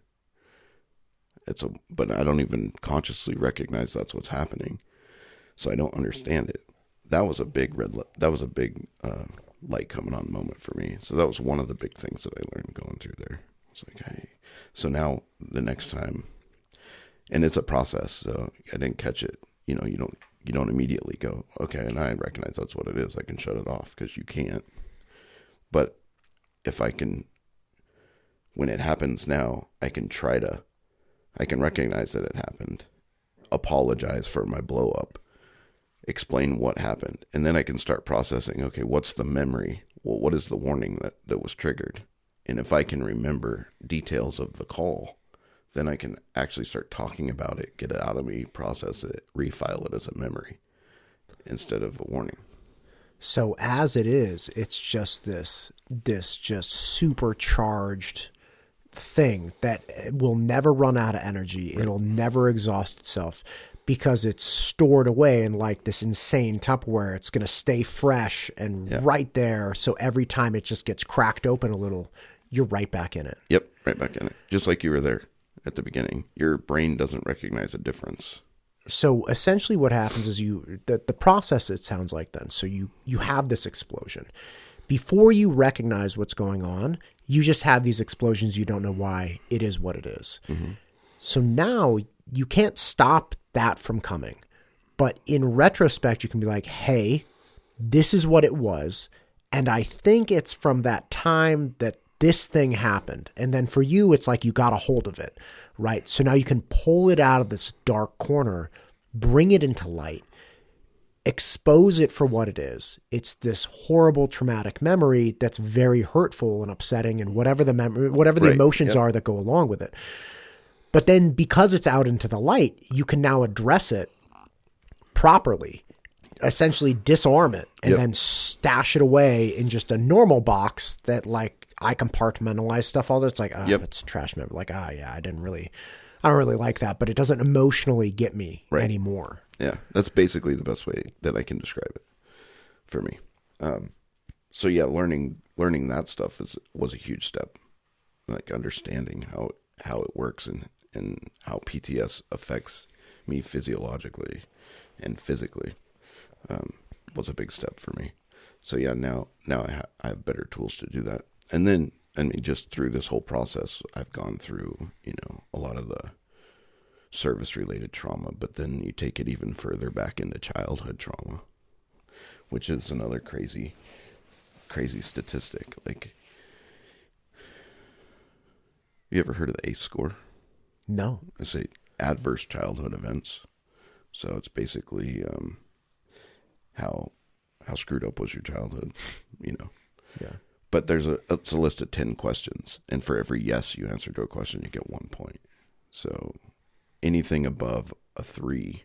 But I don't even consciously recognize that's what's happening. So I don't understand it. That was a big light coming on moment for me. So that was one of the big things that I learned going through there. It's like, hey, so now the next time, and it's a process. So I didn't catch it. You don't immediately go, okay, and I recognize that's what it is. I can shut it off because you can't. But if I can, when it happens now, I can recognize that it happened, apologize for my blow up, explain what happened, and then I can start processing, okay, what's the memory? Well, what is the warning that was triggered? And if I can remember details of the call, then I can actually start talking about it, get it out of me, process it, refile it as a memory instead of a warning. So as it is, it's just this just supercharged thing that will never run out of energy. Right. It'll never exhaust itself because it's stored away in like this insane Tupperware. It's going to stay fresh and right there. So every time it just gets cracked open a little, you're right back in it. Yep, right back in it. Just like you were there at the beginning. Your brain doesn't recognize a difference. So essentially what happens is the process, it sounds like then. So you have this explosion. Before you recognize what's going on, you just have these explosions. You don't know why. It is what it is. Mm-hmm. So now you can't stop that from coming. But in retrospect, you can be like, hey, this is what it was. And I think it's from that time that this thing happened. And then for you, it's like you got a hold of it, right? So now you can pull it out of this dark corner, bring it into light, expose it for what it is. It's this horrible traumatic memory that's very hurtful and upsetting and whatever the emotions are that go along with it. But then because it's out into the light, you can now address it properly, essentially disarm it and then stash it away in just a normal box that like I compartmentalize stuff all that. It's like, it's trash memory. Like, I don't really like that, but it doesn't emotionally get me anymore. Yeah, that's basically the best way that I can describe it for me. So yeah, learning that stuff was a huge step, like understanding how it works and how PTS affects me physiologically and physically was a big step for me. So yeah, now I have better tools to do that. And then, just through this whole process, I've gone through, a lot of the service-related trauma, but then you take it even further back into childhood trauma, which is another crazy statistic. Like, you ever heard of the ACE score? No. It's adverse childhood events. So it's basically how screwed up was your childhood, Yeah. But it's a list of 10 questions, and for every yes you answer to a question, you get 1 point. So anything above a 3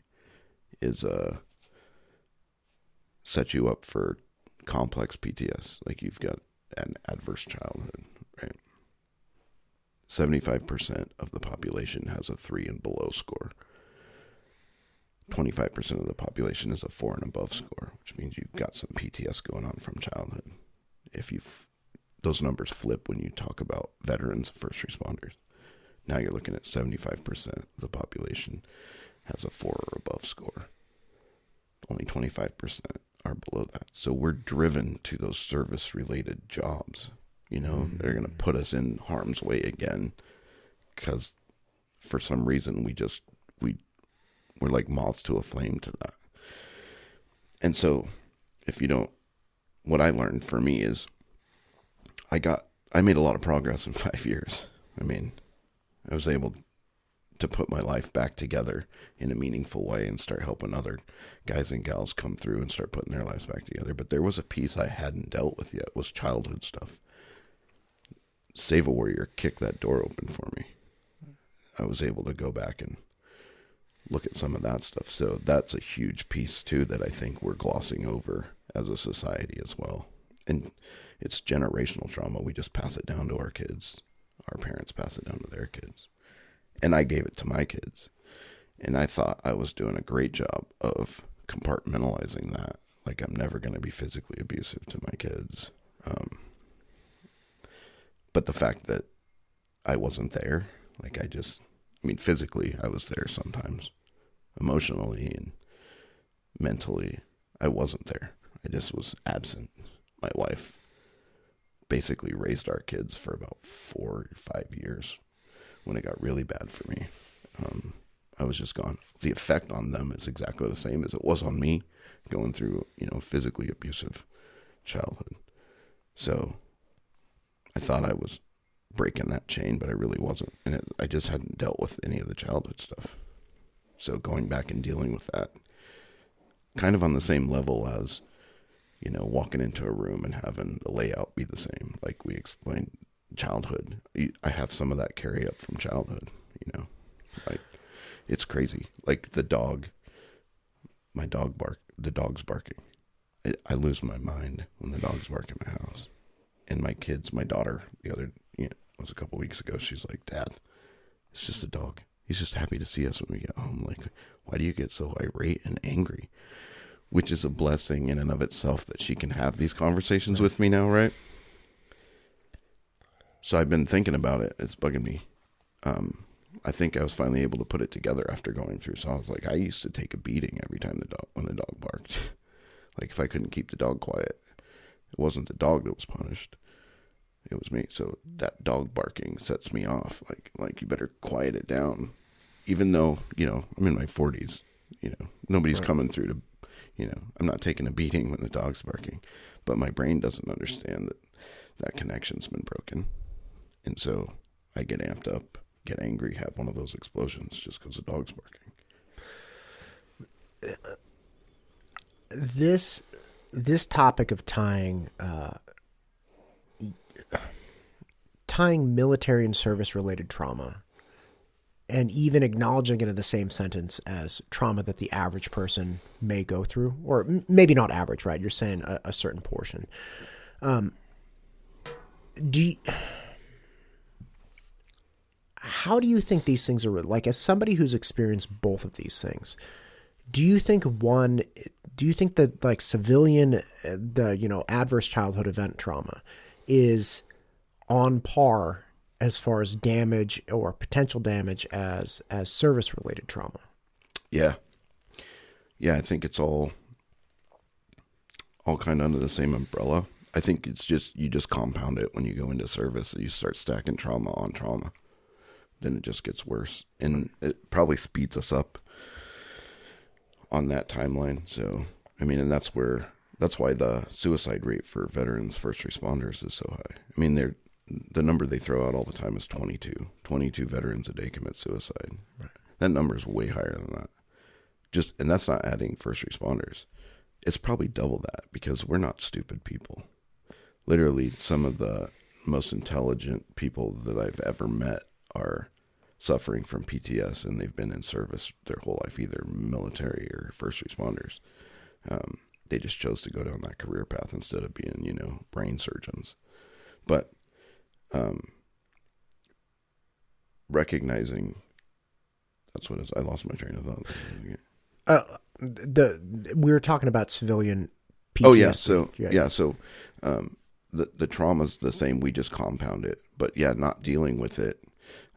is set you up for complex PTS, like you've got an adverse childhood, right? 75% of the population has a 3 and below score. 25% of the population is a 4 and above score, which means you've got some PTS going on from childhood. If you've those numbers flip when you talk about veterans, first responders. Now you're looking at 75% of the population has a 4 or above score. Only 25% are below that. So we're driven to those service-related jobs. You know, they're going to put us in harm's way again because for some reason we're like moths to a flame to that. And so what I learned for me is I made a lot of progress in 5 years. I mean, I was able to put my life back together in a meaningful way and start helping other guys and gals come through and start putting their lives back together. But there was a piece I hadn't dealt with yet, was childhood stuff. Save a Warrior kicked that door open for me. I was able to go back and look at some of that stuff. So that's a huge piece too that I think we're glossing over as a society as well. And it's generational trauma. We just pass it down to our kids. Our parents pass it down to their kids. And I gave it to my kids. And I thought I was doing a great job of compartmentalizing that. Like, I'm never going to be physically abusive to my kids. But the fact that I wasn't there, physically I was there sometimes. Emotionally and mentally, I wasn't there. I just was absent. My wife basically raised our kids for about 4 or 5 years. When it got really bad for me, I was just gone. The effect on them is exactly the same as it was on me going through, physically abusive childhood. So I thought I was breaking that chain, but I really wasn't. And I just hadn't dealt with any of the childhood stuff. So going back and dealing with that kind of on the same level as, walking into a room and having the layout be the same. Like we explained, childhood, I have some of that carry up from childhood, like it's crazy. Like the dog's barking. I lose my mind when the dogs bark in my house. And my kids, my daughter, was a couple weeks ago, she's like, Dad, it's just a dog. He's just happy to see us when we get home. Like, why do you get so irate and angry? Which is a blessing in and of itself that she can have these conversations with me now, right? So I've been thinking about it. It's bugging me. I think I was finally able to put it together after going through. So I was like, I used to take a beating every time when the dog barked. Like if I couldn't keep the dog quiet, it wasn't the dog that was punished. It was me. So that dog barking sets me off. Like you better quiet it down. Even though, I'm in my 40s, nobody's coming through to, I'm not taking a beating when the dog's barking. But my brain doesn't understand that connection's been broken. And so I get amped up, get angry, have one of those explosions just because the dog's barking. This topic of tying military and service-related trauma, and even acknowledging it in the same sentence as trauma that the average person may go through, or maybe not average, right? You're saying a certain portion. How do you think these things are, like, as somebody who's experienced both of these things, do you think that like civilian, adverse childhood event trauma is on par as far as damage or potential damage as service related trauma? Yeah. Yeah. I think it's all kind of under the same umbrella. I think it's just, you just compound it when you go into service and you start stacking trauma on trauma. Then it just gets worse. And it probably speeds us up on that timeline. So, and that's why the suicide rate for veterans, first responders is so high. The number they throw out all the time is 22. 22 veterans a day commit suicide. Right. That number is way higher than that. And that's not adding first responders. It's probably double that because we're not stupid people. Literally, some of the most intelligent people that I've ever met are suffering from PTS, and they've been in service their whole life, either military or first responders. They just chose to go down that career path instead of being, brain surgeons. But recognizing, that's what it is. I lost my train of thought. We were talking about civilian PTSD. Oh yeah. So the trauma's the same. We just compound it. But yeah, not dealing with it.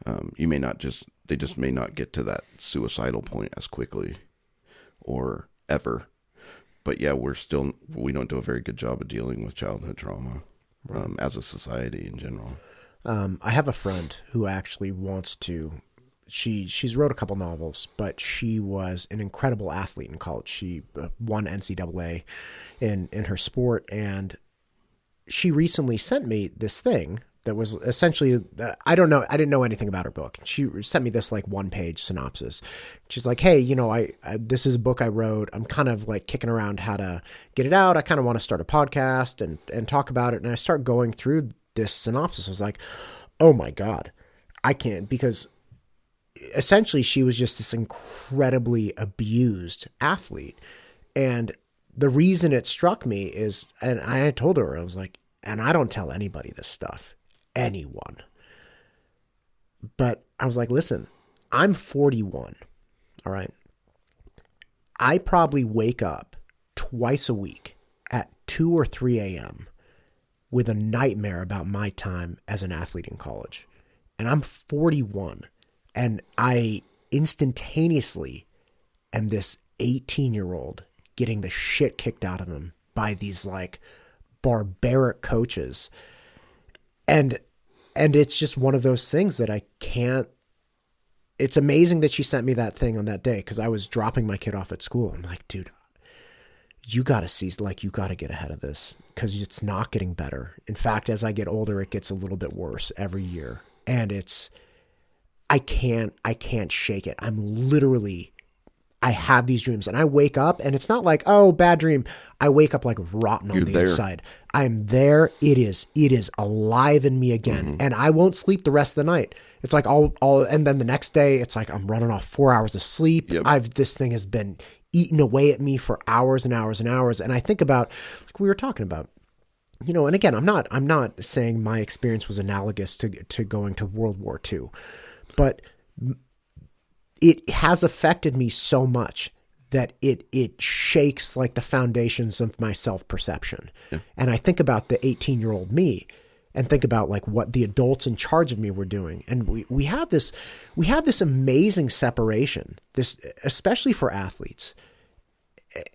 They just may not get to that suicidal point as quickly or ever. But yeah, we don't do a very good job of dealing with childhood trauma as a society in general. I have a friend who actually wants to. She's wrote a couple novels, but she was an incredible athlete in college. She won NCAA in her sport, and she recently sent me this thing that was essentially, I didn't know anything about her book. She sent me this like 1-page synopsis. She's like, hey, this is a book I wrote. I'm kind of like kicking around how to get it out. I kind of want to start a podcast and talk about it. And I start going through this synopsis. I was like, oh my God, I can't, because essentially she was just this incredibly abused athlete. And the reason it struck me is, and I told her, I was like, and I don't tell anybody this stuff, anyone. But I was like, listen, I'm 41. All right. I probably wake up twice a week at 2 or 3 a.m. with a nightmare about my time as an athlete in college. And I'm 41. And I instantaneously am this 18-year-old getting the shit kicked out of him by these like barbaric coaches. And it's just one of those things that I can't. It's amazing that she sent me that thing on that day, because I was dropping my kid off at school. I'm like, dude, you got to see, like, you got to get ahead of this, because it's not getting better. In fact, as I get older, it gets a little bit worse every year. And I can't shake it. I have these dreams, and I wake up and it's not like, oh, bad dream. I wake up like rotten on the inside. I'm there. It is alive in me again. Mm-hmm. And I won't sleep the rest of the night. It's like and then the next day it's like, I'm running off 4 hours of sleep. Yep. This thing has been eating away at me for hours and hours and hours. And I think about, like we were talking about, and again, I'm not saying my experience was analogous to going to World War II, but it has affected me so much that it shakes like the foundations of my self-perception. Yeah. And I think about the 18-year-old me and think about like what the adults in charge of me were doing. And we have this amazing separation, this, especially for athletes.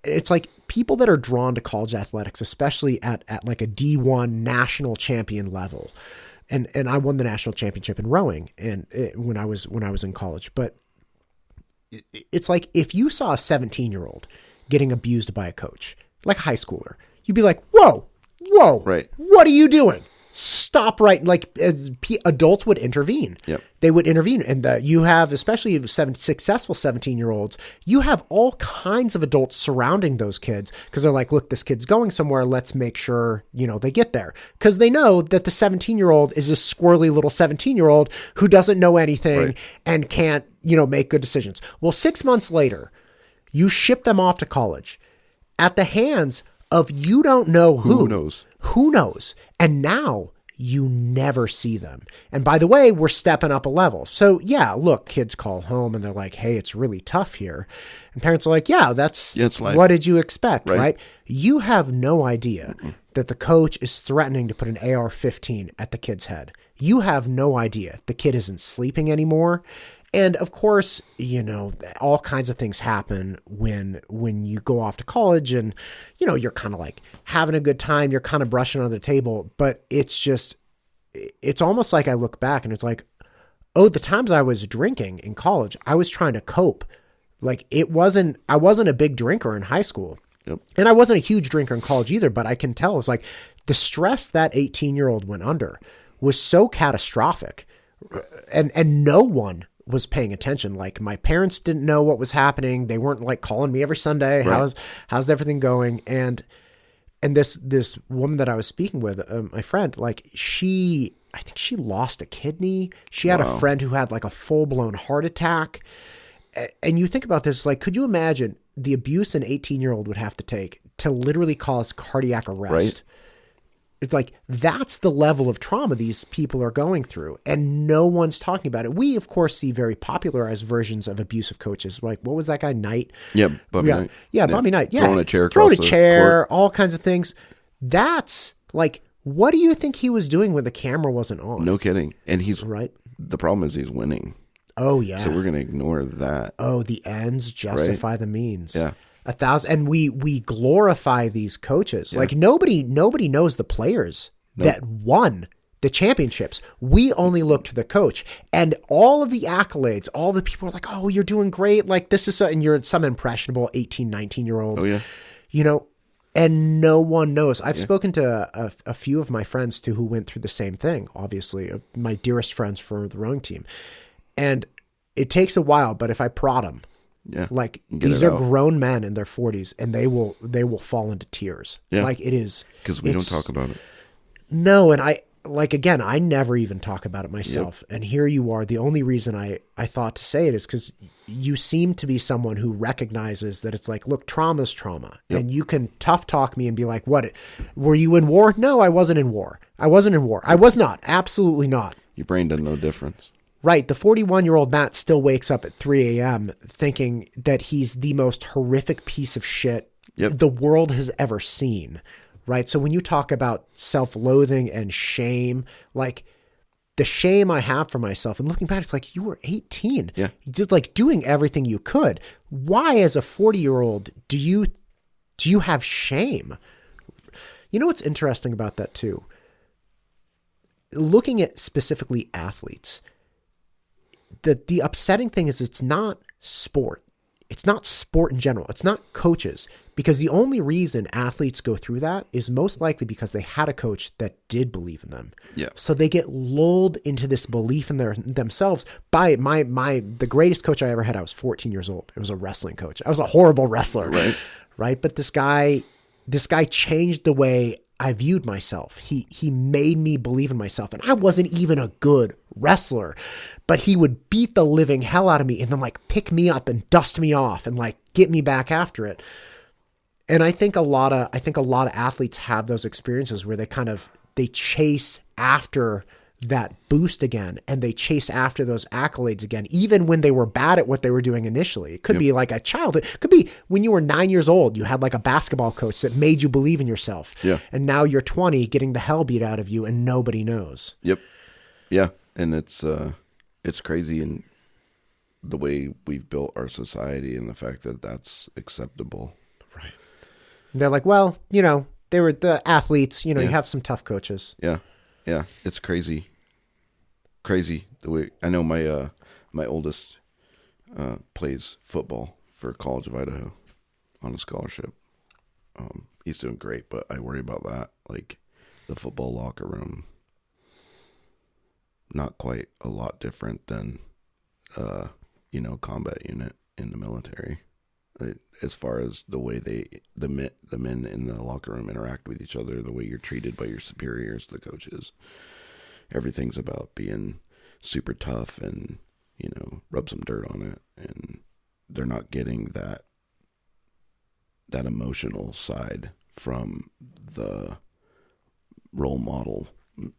It's like people that are drawn to college athletics, especially at like a D1 national champion level. And I won the national championship in rowing when I was in college. But it's like, if you saw a 17-year-old getting abused by a coach, like a high schooler, you'd be like, whoa, right. What are you doing? Stop right. Like adults would intervene. Yep. They would intervene. And you have, especially successful 17-year-olds, you have all kinds of adults surrounding those kids, because they're like, look, this kid's going somewhere. Let's make sure, they get there. Because they know that the 17-year-old is a squirrely little 17-year-old who doesn't know anything, right, and can't, make good decisions. Well, 6 months later, you ship them off to college at the hands of you don't know who. Who knows? And now you never see them. And by the way, we're stepping up a level. So yeah, look, kids call home and they're like, hey, it's really tough here. And parents are like, yeah, it's life. What did you expect, right? You have no idea that the coach is threatening to put an AR-15 at the kid's head. You have no idea the kid isn't sleeping anymore. And of course, all kinds of things happen when you go off to college, and, you're kind of like having a good time. You're kind of brushing under the table, but it's almost like I look back and it's like, oh, the times I was drinking in college, I was trying to cope. Like I wasn't a big drinker in high school. Yep. And I wasn't a huge drinker in college either, but I can tell it's like the stress that 18-year-old went under was so catastrophic, and no one was paying attention. Like my parents didn't know what was happening. They weren't like calling me every Sunday. Right. How's everything going? And this woman that I was speaking with, my friend, like I think she lost a kidney. She had a friend who had like a full-blown heart attack. And you think about this, like, could you imagine the abuse an 18-year-old would have to take to literally cause cardiac arrest? Right. It's like, that's the level of trauma these people are going through, and no one's talking about it. We, of course, see very popularized versions of abusive coaches. Like, what was that guy, Knight? Yeah, Bobby Knight. Yeah, Bobby Knight. Yeah. Throwing a chair, all kinds of things. That's like What do you think he was doing when the camera wasn't on? No kidding. And he's right. The problem is he's winning. Oh yeah. So we're going to ignore that. Oh, the ends justify the means. Yeah. 1,000, and we glorify these coaches. Like nobody knows the players that won the championships. We only look to the coach, and all of the accolades, all the people are like, "Oh, you're doing great." Like this is so, and you're some impressionable 18, 19-year-old. Oh yeah. You know, and no one knows. I've spoken to a few of my friends too who went through the same thing. Obviously, my dearest friends for the rowing team, and it takes a while. But if I prod them, like these are grown men in their 40s, and they will fall into tears. Yeah. Like it is because we don't talk about it. No, and I never even talk about it myself. Yep. And here you are. The only reason I thought to say it is because you seem to be someone who recognizes that it's like, look, trauma's trauma. Yep. And you can tough talk me and be like, what, were you in war? No, I wasn't in war. I was not. Absolutely not. Your brain doesn't know the difference. Right. The 41-year-old Matt still wakes up at 3 a.m. thinking that he's the most horrific piece of shit the world has ever seen. Right. So when you talk about self-loathing and shame, like the shame I have for myself and looking back, it's like you were 18. Yeah. Just like doing everything you could. Why, as a 40-year-old, do you have shame? You know what's interesting about that too? Looking at specifically athletes, the upsetting thing is it's not sport. It's not sport in general. It's not coaches, because the only reason athletes go through that is most likely because they had a coach that did believe in them. Yeah. So they get lulled into this belief in themselves by the greatest coach I ever had. I was 14 years old. It was a wrestling coach. I was a horrible wrestler. Right. But this guy changed the way I viewed myself. He made me believe in myself, and I wasn't even a good wrestler, but he would beat the living hell out of me and then like pick me up and dust me off and like get me back after it. And I think a lot of athletes have those experiences where they chase after that boost again, and they chase after those accolades again, even when they were bad at what they were doing initially. It could be like a childhood. It could be when you were 9 years old, you had like a basketball coach that made you believe in yourself. Yeah. And now you're 20 getting the hell beat out of you and nobody knows. Yep. Yeah. And it's crazy in the way we've built our society and the fact that that's acceptable. Right. They're like, well, they were the athletes, you have some tough coaches. Yeah. Yeah, it's crazy. Crazy the way I know my oldest plays football for College of Idaho on a scholarship. He's doing great, but I worry about that. Like the football locker room, not quite a lot different than combat unit in the military. As far as the way the men in the locker room interact with each other, the way you're treated by your superiors, the coaches, everything's about being super tough and, rub some dirt on it. And they're not getting that emotional side from the role model,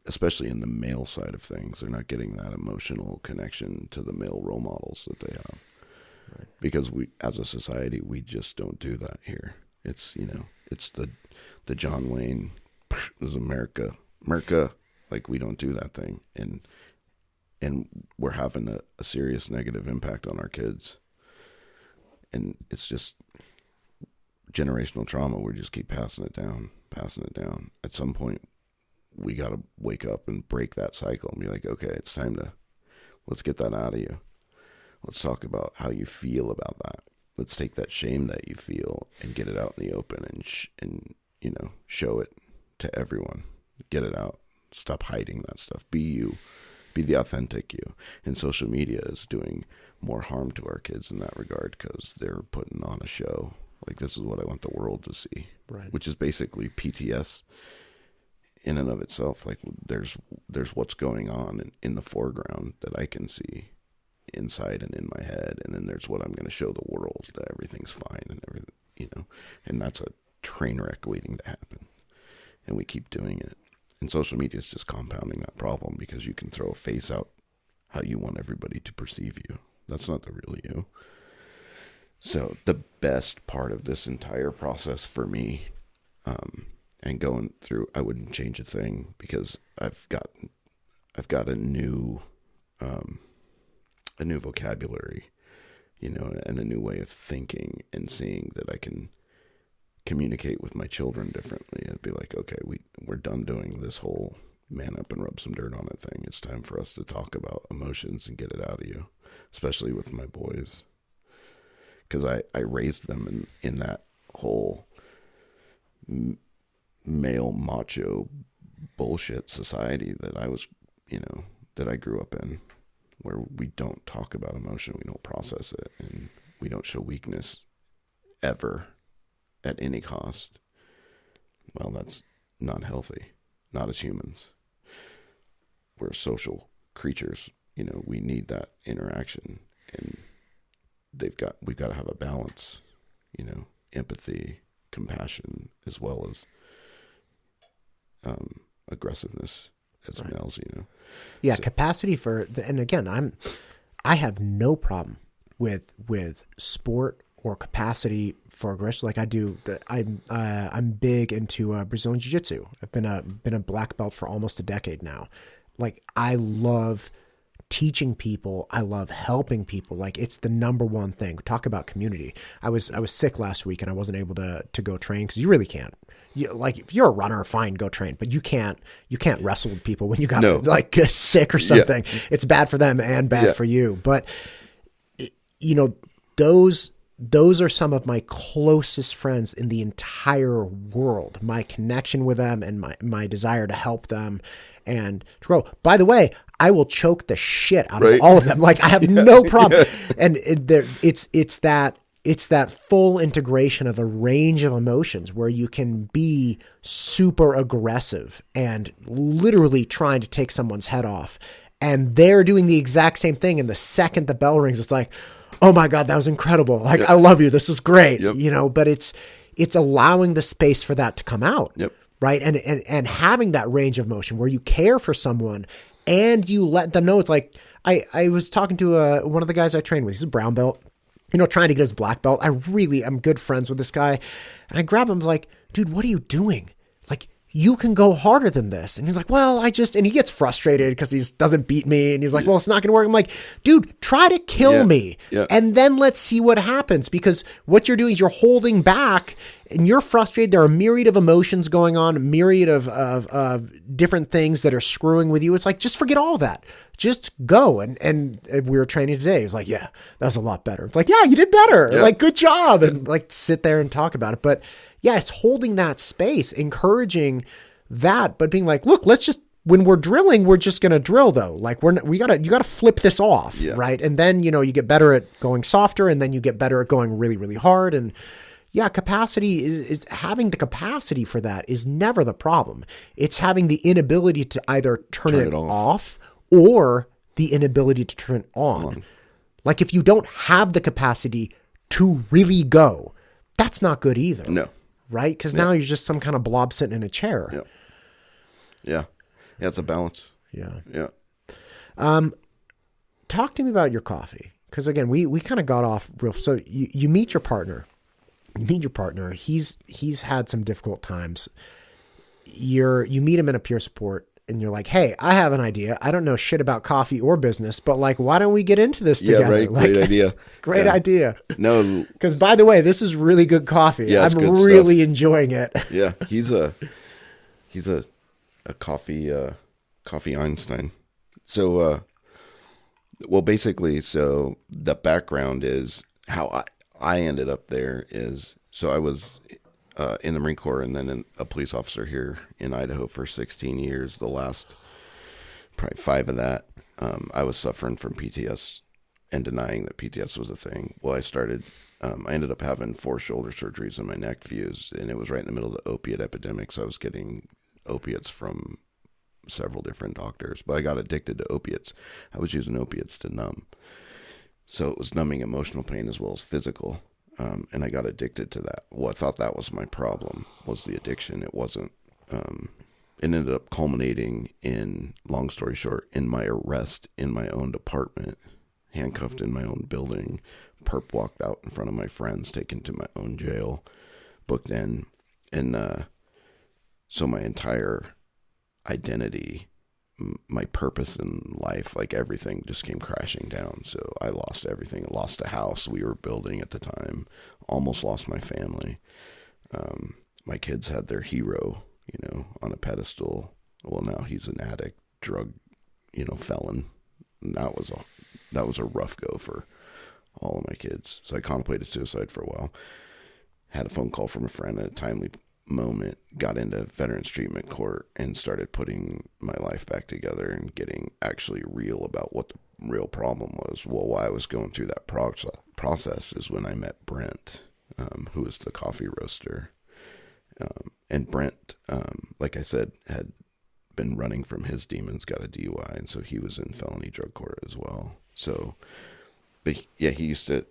especially in the male side of things. They're not getting that emotional connection to the male role models that they have. Right. Because we, as a society, we just don't do that here. It's, it's the John Wayne, this is America, like we don't do that thing. And we're having a serious negative impact on our kids. And it's just generational trauma. We just keep passing it down. At some point, we got to wake up and break that cycle and be like, okay, it's time let's get that out of you. Let's talk about how you feel about that. Let's take that shame that you feel and get it out in the open and show it to everyone. Get it out. Stop hiding that stuff. Be you. Be the authentic you. And social media is doing more harm to our kids in that regard because they're putting on a show. Like, this is what I want the world to see. Right. Which is basically PTS in and of itself. Like, there's what's going on in the foreground that I can see inside and in my head, and then there's what I'm going to show the world, that everything's fine and everything, and that's a train wreck waiting to happen, and we keep doing it. And social media is just compounding that problem because you can throw a face out how you want everybody to perceive you. That's not the real you. So the best part of this entire process for me and going through, I wouldn't change a thing because I've got a new vocabulary, you know, and a new way of thinking and seeing that I can communicate with my children differently. I'd be like, okay, we're done doing this whole man up and rub some dirt on it thing. It's time for us to talk about emotions and get it out of you, especially with my boys. Because I raised them in that whole male macho bullshit society that I was, you know, that I grew up in, where we don't talk about emotion, we don't process it, and we don't show weakness ever at any cost. Well, that's not healthy, not as humans. We're social creatures, you know, we need that interaction, and we've got to have a balance, you know, empathy, compassion, as well as aggressiveness as males, you know. Yeah, so, capacity and again, I have no problem with sport or capacity for aggression. Like I do, I'm big into Brazilian Jiu-Jitsu. I've been a black belt for almost a decade now. Like I love teaching people. I love helping people. Like it's the number one thing. Talk about community. I was sick last week and I wasn't able to go train because you really can't. Like if you're a runner, fine, go train, but you can't wrestle with people when you got like sick or something. Yeah. It's bad for them and bad for you. But you know, those are some of my closest friends in the entire world. My connection with them and my desire to help them and to grow. By the way, I will choke the shit out of all of them. Like I have no problem. Yeah. And it's that full integration of a range of emotions where you can be super aggressive and literally trying to take someone's head off. And they're doing the exact same thing. And the second the bell rings, it's like, oh my God, that was incredible. Like, I love you. This is great. Yep. You know, but it's allowing the space for that to come out. Yep. Right. And having that range of motion where you care for someone and you let them know. It's like, I was talking to one of the guys I trained with. He's a brown belt, you know, trying to get his black belt. I'm good friends with this guy. And I grab him. I was like, dude, what are you doing? Like, you can go harder than this. And he's like, well, and he gets frustrated because he doesn't beat me. And he's like, well, it's not going to work. I'm like, dude, try to kill me. Yeah. And then let's see what happens, because what you're doing is you're holding back and you're frustrated. There are a myriad of emotions going on, a myriad of different things that are screwing with you. It's like, just forget all that. Just go. And we were training today. He was like, yeah, that was a lot better. It's like, yeah, you did better. Yeah. Like, good job. And like, sit there and talk about it. But yeah, it's holding that space, encouraging that, but being like, look, when we're drilling, we're just going to drill though. Like you got to flip this off. Yeah. Right. And then, you know, you get better at going softer and then you get better at going really, really hard. And yeah, capacity is having the capacity for that is never the problem. It's having the inability to either turn it off or the inability to turn it on. Like if you don't have the capacity to really go, that's not good either. No. Right? Because now you're just some kind of blob sitting in a chair. Yeah. Yeah. Yeah, it's a balance. Yeah. Yeah. Talk to me about your coffee. Because again, we kind of got off real. So you meet your partner. He's had some difficult times. You meet him in a peer support and you're like, hey, I have an idea. I don't know shit about coffee or business, but like, why don't we get into this together? Yeah, right. Like, great idea. Great idea. No. Because by the way, this is really good coffee. Yeah, I'm really enjoying it. Yeah. He's a coffee Einstein. So, well, basically, so the background is how I ended up there is, so I was in the Marine Corps and then a police officer here in Idaho for 16 years. The last probably 5 of that, I was suffering from PTS and denying that PTS was a thing. Well, I ended up having 4 shoulder surgeries and my neck fused, and it was right in the middle of the opiate epidemic. So I was getting opiates from several different doctors, but I got addicted to opiates. I was using opiates to numb. So it was numbing emotional pain as well as physical. And I got addicted to that. Well, I thought that was my problem, was the addiction. It wasn't. It ended up culminating in, long story short, in my arrest in my own department, handcuffed in my own building, perp walked out in front of my friends, taken to my own jail, booked in. And So my entire identity, my purpose in life, like everything just came crashing down. So I lost everything. I lost a house we were building at the time, almost lost my family. My kids had their hero, on a pedestal. Well, now he's an addict, drug, felon. And that was a rough go for all of my kids. So I contemplated suicide for a while. Had a phone call from a friend at a timely moment, got into Veterans Treatment Court, and started putting my life back together and getting actually real about what the real problem was. Well, while I was going through that process is when I met Brent, who was the coffee roaster. And Brent, like I said, had been running from his demons, got a DUI, and so he was in felony drug court as well. So, but yeah, he used to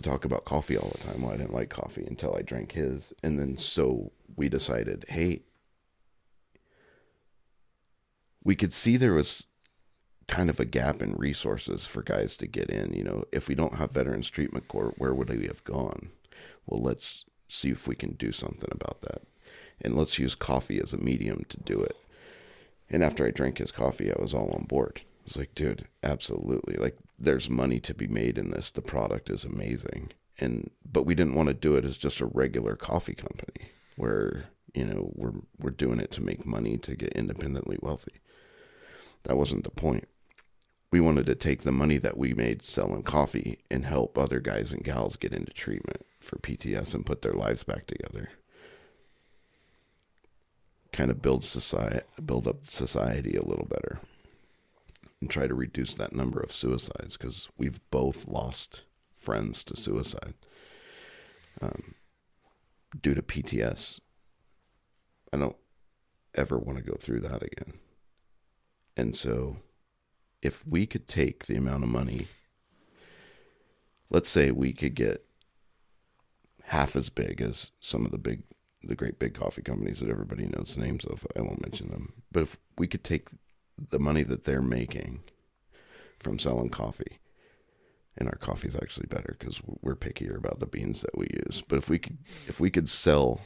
talk about coffee all the time. Well, I didn't like coffee until I drank his. And then so we decided, hey, we could see there was kind of a gap in resources for guys to get in. If we don't have Veterans Treatment Court, where would we have gone? Well, let's see if we can do something about that. And let's use coffee as a medium to do it. And after I drank his coffee, I was all on board. I was like, dude, absolutely. Like, there's money to be made in this. The product is amazing. But we didn't want to do it as just a regular coffee company where, we're doing it to make money to get independently wealthy. That wasn't the point. We wanted to take the money that we made selling coffee and help other guys and gals get into treatment for PTS and put their lives back together. Kind of build up society a little better. And try to reduce that number of suicides, because we've both lost friends to suicide due to PTS. I don't ever want to go through that again. And so if we could take the amount of money, let's say we could get half as big as some of the great big coffee companies that everybody knows the names of. I won't mention them. But if we could take the money that they're making from selling coffee, and our coffee's actually better because we're pickier about the beans that we use. But if we could sell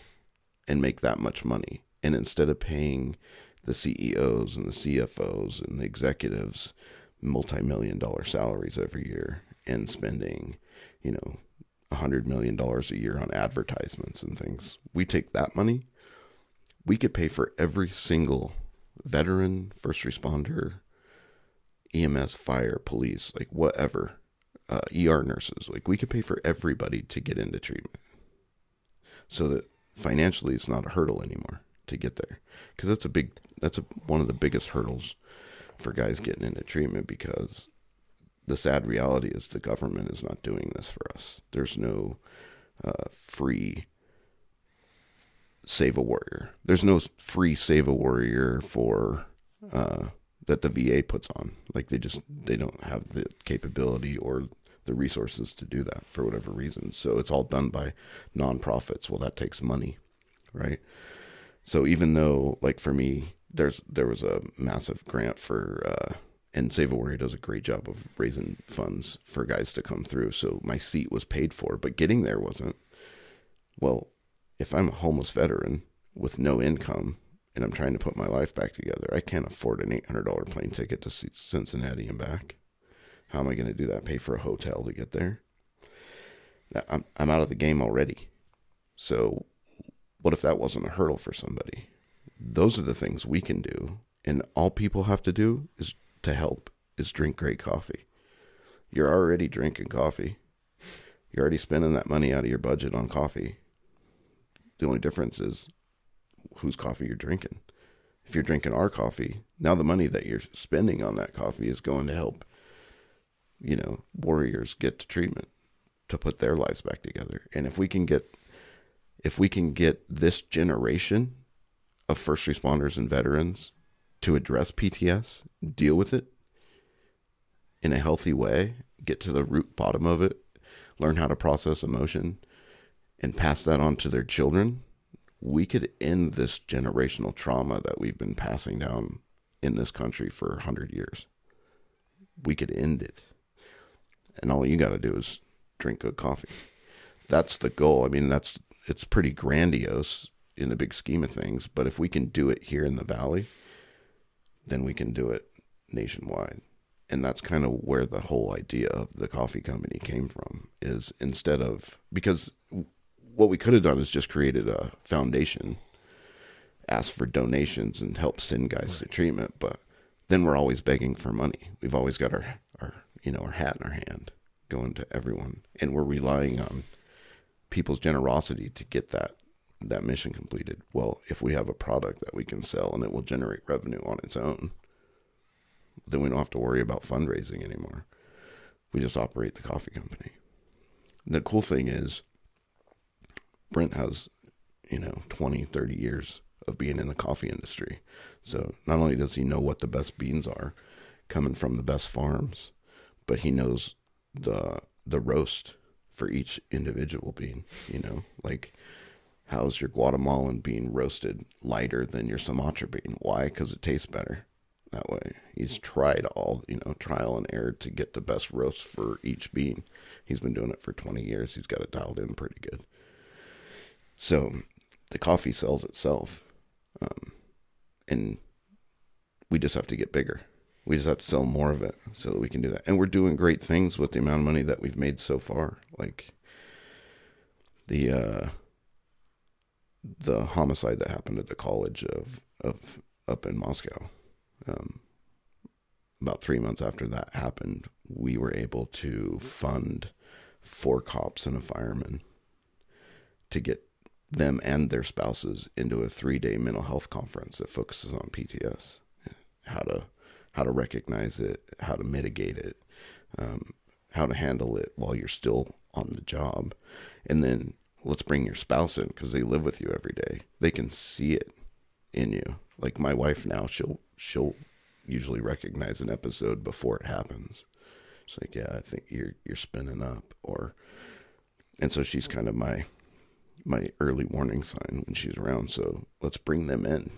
and make that much money, and instead of paying the CEOs and the CFOs and the executives multi-million-dollar salaries every year and spending, $100 million a year on advertisements and things, we take that money, we could pay for every single veteran, first responder, EMS, fire, police, like whatever, ER nurses. Like, we could pay for everybody to get into treatment, so that financially it's not a hurdle anymore to get there. Because that's one of the biggest hurdles for guys getting into treatment, because the sad reality is the government is not doing this for us. There's no free Save a Warrior. There's no free Save a Warrior for that the VA puts on. Like, they don't have the capability or the resources to do that for whatever reason. So it's all done by nonprofits. Well, that takes money, right? So even though, like, for me, there was a massive grant for and Save a Warrior does a great job of raising funds for guys to come through. So my seat was paid for, but getting there wasn't. Well, if I'm a homeless veteran with no income and I'm trying to put my life back together, I can't afford an $800 plane ticket to Cincinnati and back. How am I going to do that? Pay for a hotel to get there? I'm out of the game already. So what if that wasn't a hurdle for somebody? Those are the things we can do. And all people have to do is drink great coffee. You're already drinking coffee. You're already spending that money out of your budget on coffee. The only difference is whose coffee you're drinking. If you're drinking our coffee, now the money that you're spending on that coffee is going to help, warriors get to treatment to put their lives back together. And if we can get this generation of first responders and veterans to address PTS, deal with it in a healthy way, get to the root bottom of it, learn how to process emotion, and pass that on to their children, we could end this generational trauma that we've been passing down in this country for 100 years. We could end it. And all you got to do is drink good coffee. That's the goal. I mean, it's pretty grandiose, in the big scheme of things. But if we can do it here in the Valley, then we can do it nationwide. And that's kind of where the whole idea of the coffee company came from, is instead of, because what we could have done is just created a foundation, asked for donations and help send guys to treatment. But then we're always begging for money. We've always got our hat in our hand going to everyone. And we're relying on people's generosity to get that mission completed. Well, if we have a product that we can sell and it will generate revenue on its own, then we don't have to worry about fundraising anymore. We just operate the coffee company. The cool thing is Brent has, 20, 30 years of being in the coffee industry. So not only does he know what the best beans are coming from the best farms, but he knows the roast for each individual bean, like how's your Guatemalan bean roasted lighter than your Sumatra bean? Why? Because it tastes better that way. He's tried all, trial and error to get the best roast for each bean. He's been doing it for 20 years. He's got it dialed in pretty good. So the coffee sells itself. And we just have to get bigger. We just have to sell more of it so that we can do that. And we're doing great things with the amount of money that we've made so far. Like the homicide that happened at the college of up in Moscow. About 3 months after that happened, we were able to fund 4 cops and a fireman to get them and their spouses into a 3-day mental health conference that focuses on PTS, how to recognize it, how to mitigate it, how to handle it while you're still on the job. And then let's bring your spouse in, because they live with you every day. They can see it in you. Like my wife now, she'll usually recognize an episode before it happens. It's like, yeah, I think you're spinning up, and so she's kind of my early warning sign when she's around. So let's bring them in,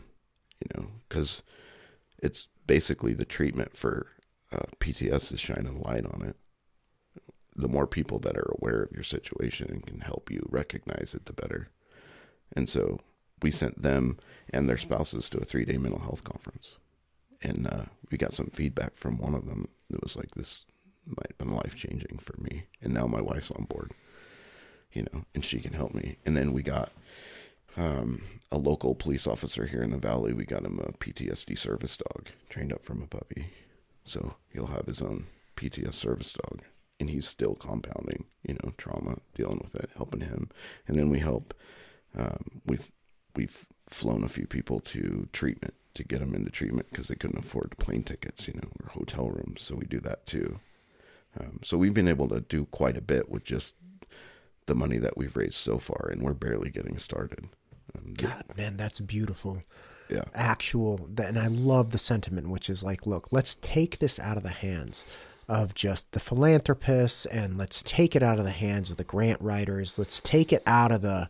because it's basically the treatment for PTS is shining light on it. The more people that are aware of your situation and can help you recognize it, the better. And so we sent them and their spouses to a 3-day mental health conference. And we got some feedback from one of them that was like, this might have been life-changing for me. And now my wife's on board, and she can help me. And then we got a local police officer here in the Valley. We got him a PTSD service dog, trained up from a puppy. So he'll have his own PTS service dog. And he's still compounding, trauma, dealing with it, helping him. And then we help, we've flown a few people to treatment to get them into treatment because they couldn't afford plane tickets, or hotel rooms. So we do that too. So we've been able to do quite a bit with just the money that we've raised so far, and we're barely getting started. God, man, that's beautiful. Yeah. And I love the sentiment, which is like, look, let's take this out of the hands of just the philanthropists, and let's take it out of the hands of the grant writers. Let's take it out of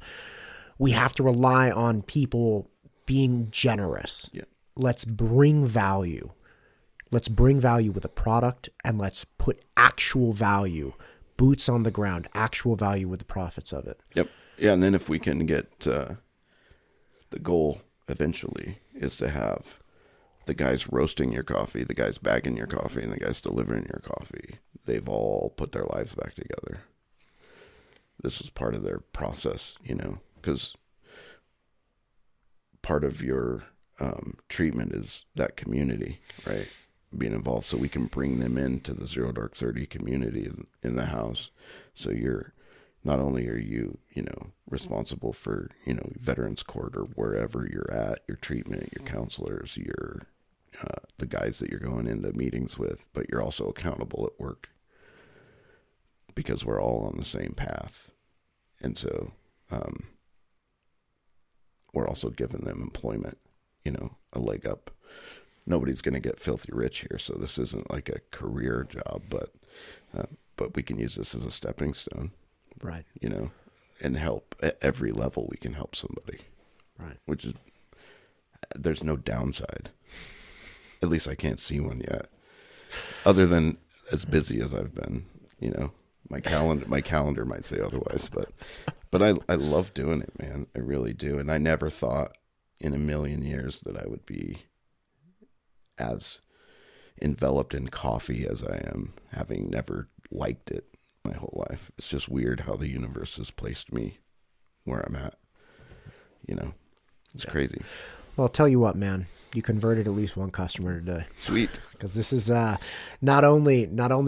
we have to rely on people being generous. Yeah. Let's bring value. Let's bring value with a product, and let's put actual value, boots on the ground, actual value with the profits of it. Yep. Yeah. And then if we can get, the goal eventually is to have the guys roasting your coffee, the guys bagging your coffee, and the guys delivering your coffee, they've all put their lives back together. This is part of their process, because part of your treatment is that community, right? Being involved, so we can bring them into the Zero Dark 30 community in the house. So not only are you, responsible for, Veterans Court or wherever you're at, your treatment, your counselors, your the guys that you're going into meetings with, but you're also accountable at work because we're all on the same path. And so we're also giving them employment, a leg up. Nobody's going to get filthy rich here, so this isn't like a career job, but we can use this as a stepping stone. Right. And help at every level. We can help somebody. Right. Which is, there's no downside. At least I can't see one yet. Other than as busy as I've been, my calendar might say otherwise, but But I love doing it, man. I really do. And I never thought in a million years that I would be as enveloped in coffee as I am, having never liked it my whole life. It's just weird how the universe has placed me where I'm at. You know, it's crazy. Well, I'll tell you what, man. You converted at least one customer today. Sweet. Because this is not only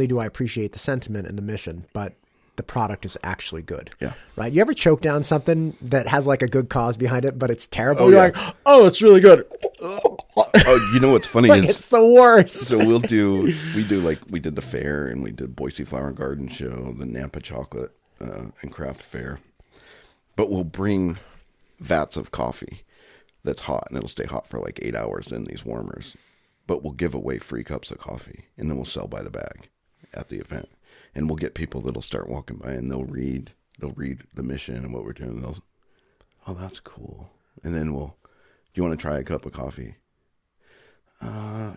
do I appreciate the sentiment and the mission, but the product is actually good. Yeah. Right? You ever choke down something that has like a good cause behind it, but it's terrible? Oh, You're yeah. like, oh, it's really good. Oh, you know what's funny Like, is it's the worst. so we did the fair, and we did Boise Flower and Garden Show, the Nampa Chocolate and Craft Fair. But we'll bring vats of coffee that's hot, and it'll stay hot for like 8 hours in these warmers. But we'll give away free cups of coffee, and then we'll sell by the bag at the event. And we'll get people that'll start walking by, and they'll read the mission and what we're doing. And they'll, oh, that's cool. And then do you want to try a cup of coffee?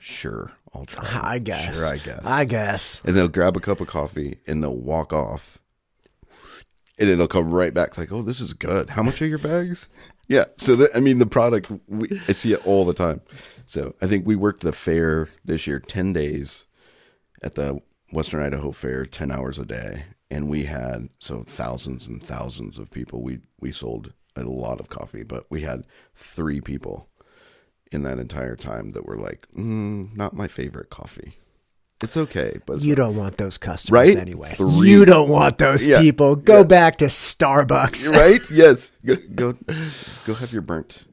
Sure, I'll try. I guess. Sure, I guess. And they'll grab a cup of coffee and they'll walk off. And then they'll come right back like, oh, this is good. How much are your bags? Yeah. So, the product, I see it all the time. So I think we worked the fair this year 10 days at the Western Idaho Fair, 10 hours a day. And we had, thousands and thousands of people. We sold a lot of coffee, but we had 3 people in that entire time that were like, not my favorite coffee. It's okay, but You don't want those customers right? anyway. 3. You don't want those people. Go back to Starbucks. Right? Yes. Go have your burnt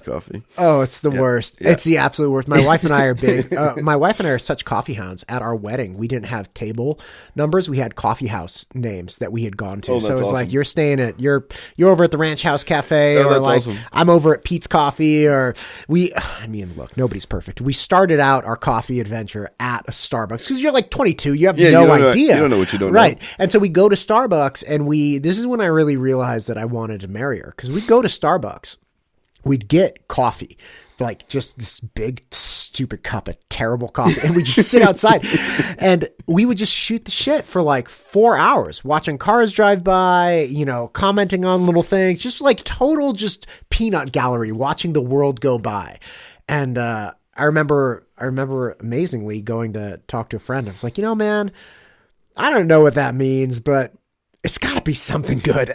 coffee. Oh, it's the worst. Yeah. It's the absolute worst. My wife and I are big. My wife and I are such coffee hounds. At our wedding, we didn't have table numbers. We had coffee house names that we had gone to. Oh, so it was awesome. like you're staying at you're over at the Ranch House Cafe, Oh, or that's like awesome. I'm over at Pete's Coffee, or look, nobody's perfect. We started out our coffee adventure at a Starbucks because you're like 22. You have no idea. You don't know what you don't know. Right. And so we go to Starbucks, and this is when I really realized that I wanted to marry her, because we'd go to Starbucks, we'd get coffee, like just this big stupid cup of terrible coffee, and we just sit outside and we would just shoot the shit for like 4 hours, watching cars drive by, commenting on little things, just like total just peanut gallery, watching the world go by. And I remember amazingly going to talk to a friend. I was like, man, I don't know what that means, but it's got to be something good.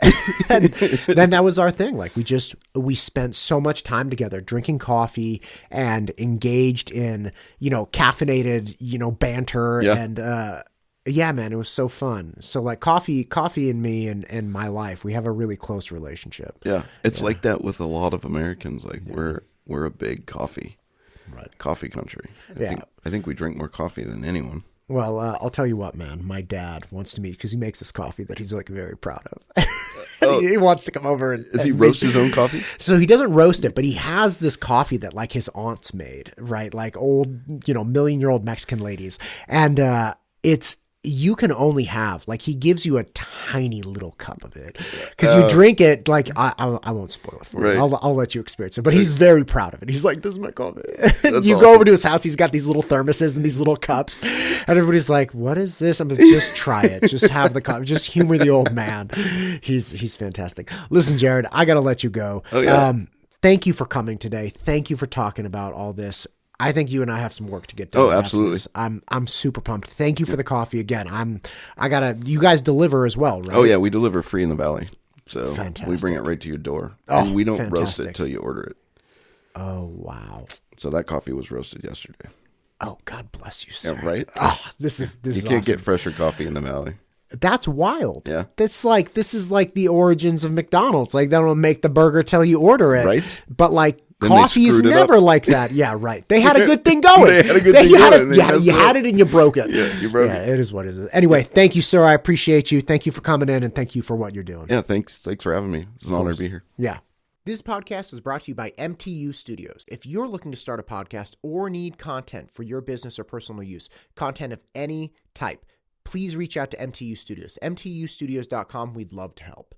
And then that was our thing. Like we spent so much time together drinking coffee and engaged in, caffeinated, banter. Yeah. And, man, it was so fun. So like coffee and me and my life, we have a really close relationship. Yeah. It's like that with a lot of Americans. Like we're a big coffee country. I think we drink more coffee than anyone. Well, I'll tell you what, man. My dad wants to meet, because he makes this coffee that he's like very proud of. He wants to come over and Does he roast his own coffee? So he doesn't roast it, but he has this coffee that like his aunts made, right? Like old, million-year-old Mexican ladies. And you can only have, like, he gives you a tiny little cup of it, because you drink it, like, I won't spoil it for you. I'll let you experience it, but he's very proud of it. He's like, this is my coffee. And you go over to his house, he's got these little thermoses and these little cups, and everybody's like, what is this? I'm like, just try it. Just have the coffee. Just humor the old man. He's fantastic. Listen, Jared, I got to let you go. Oh, yeah. Thank you for coming today. Thank you for talking about all this. I think you and I have some work to get done. Oh, absolutely. I'm super pumped. Thank you for the coffee again. You guys deliver as well, right? Oh yeah, we deliver free in the valley. So Fantastic. we bring it right to your door. Oh, and we don't roast fantastic. it till you order it. Oh, wow. So that coffee was roasted yesterday. Oh, God bless you, sir. Yeah, right? This is You can't get fresher coffee in the valley. That's wild. Yeah. This is like the origins of McDonald's. Like, they don't make the burger till you order it. Right. But like, Then coffee is screwed it never up. like that. Yeah, right. They had a good thing going. They had a good thing going, You had it and you broke it. Yeah, you broke it. It is what it is. Anyway, thank you, sir. I appreciate you. Thank you for coming in, and thank you for what you're doing. Yeah, thanks for having me. It's an honor to be here. Yeah. This podcast is brought to you by MTU Studios. If you're looking to start a podcast or need content for your business or personal use, content of any type, please reach out to MTU Studios. MTUstudios.com. We'd love to help.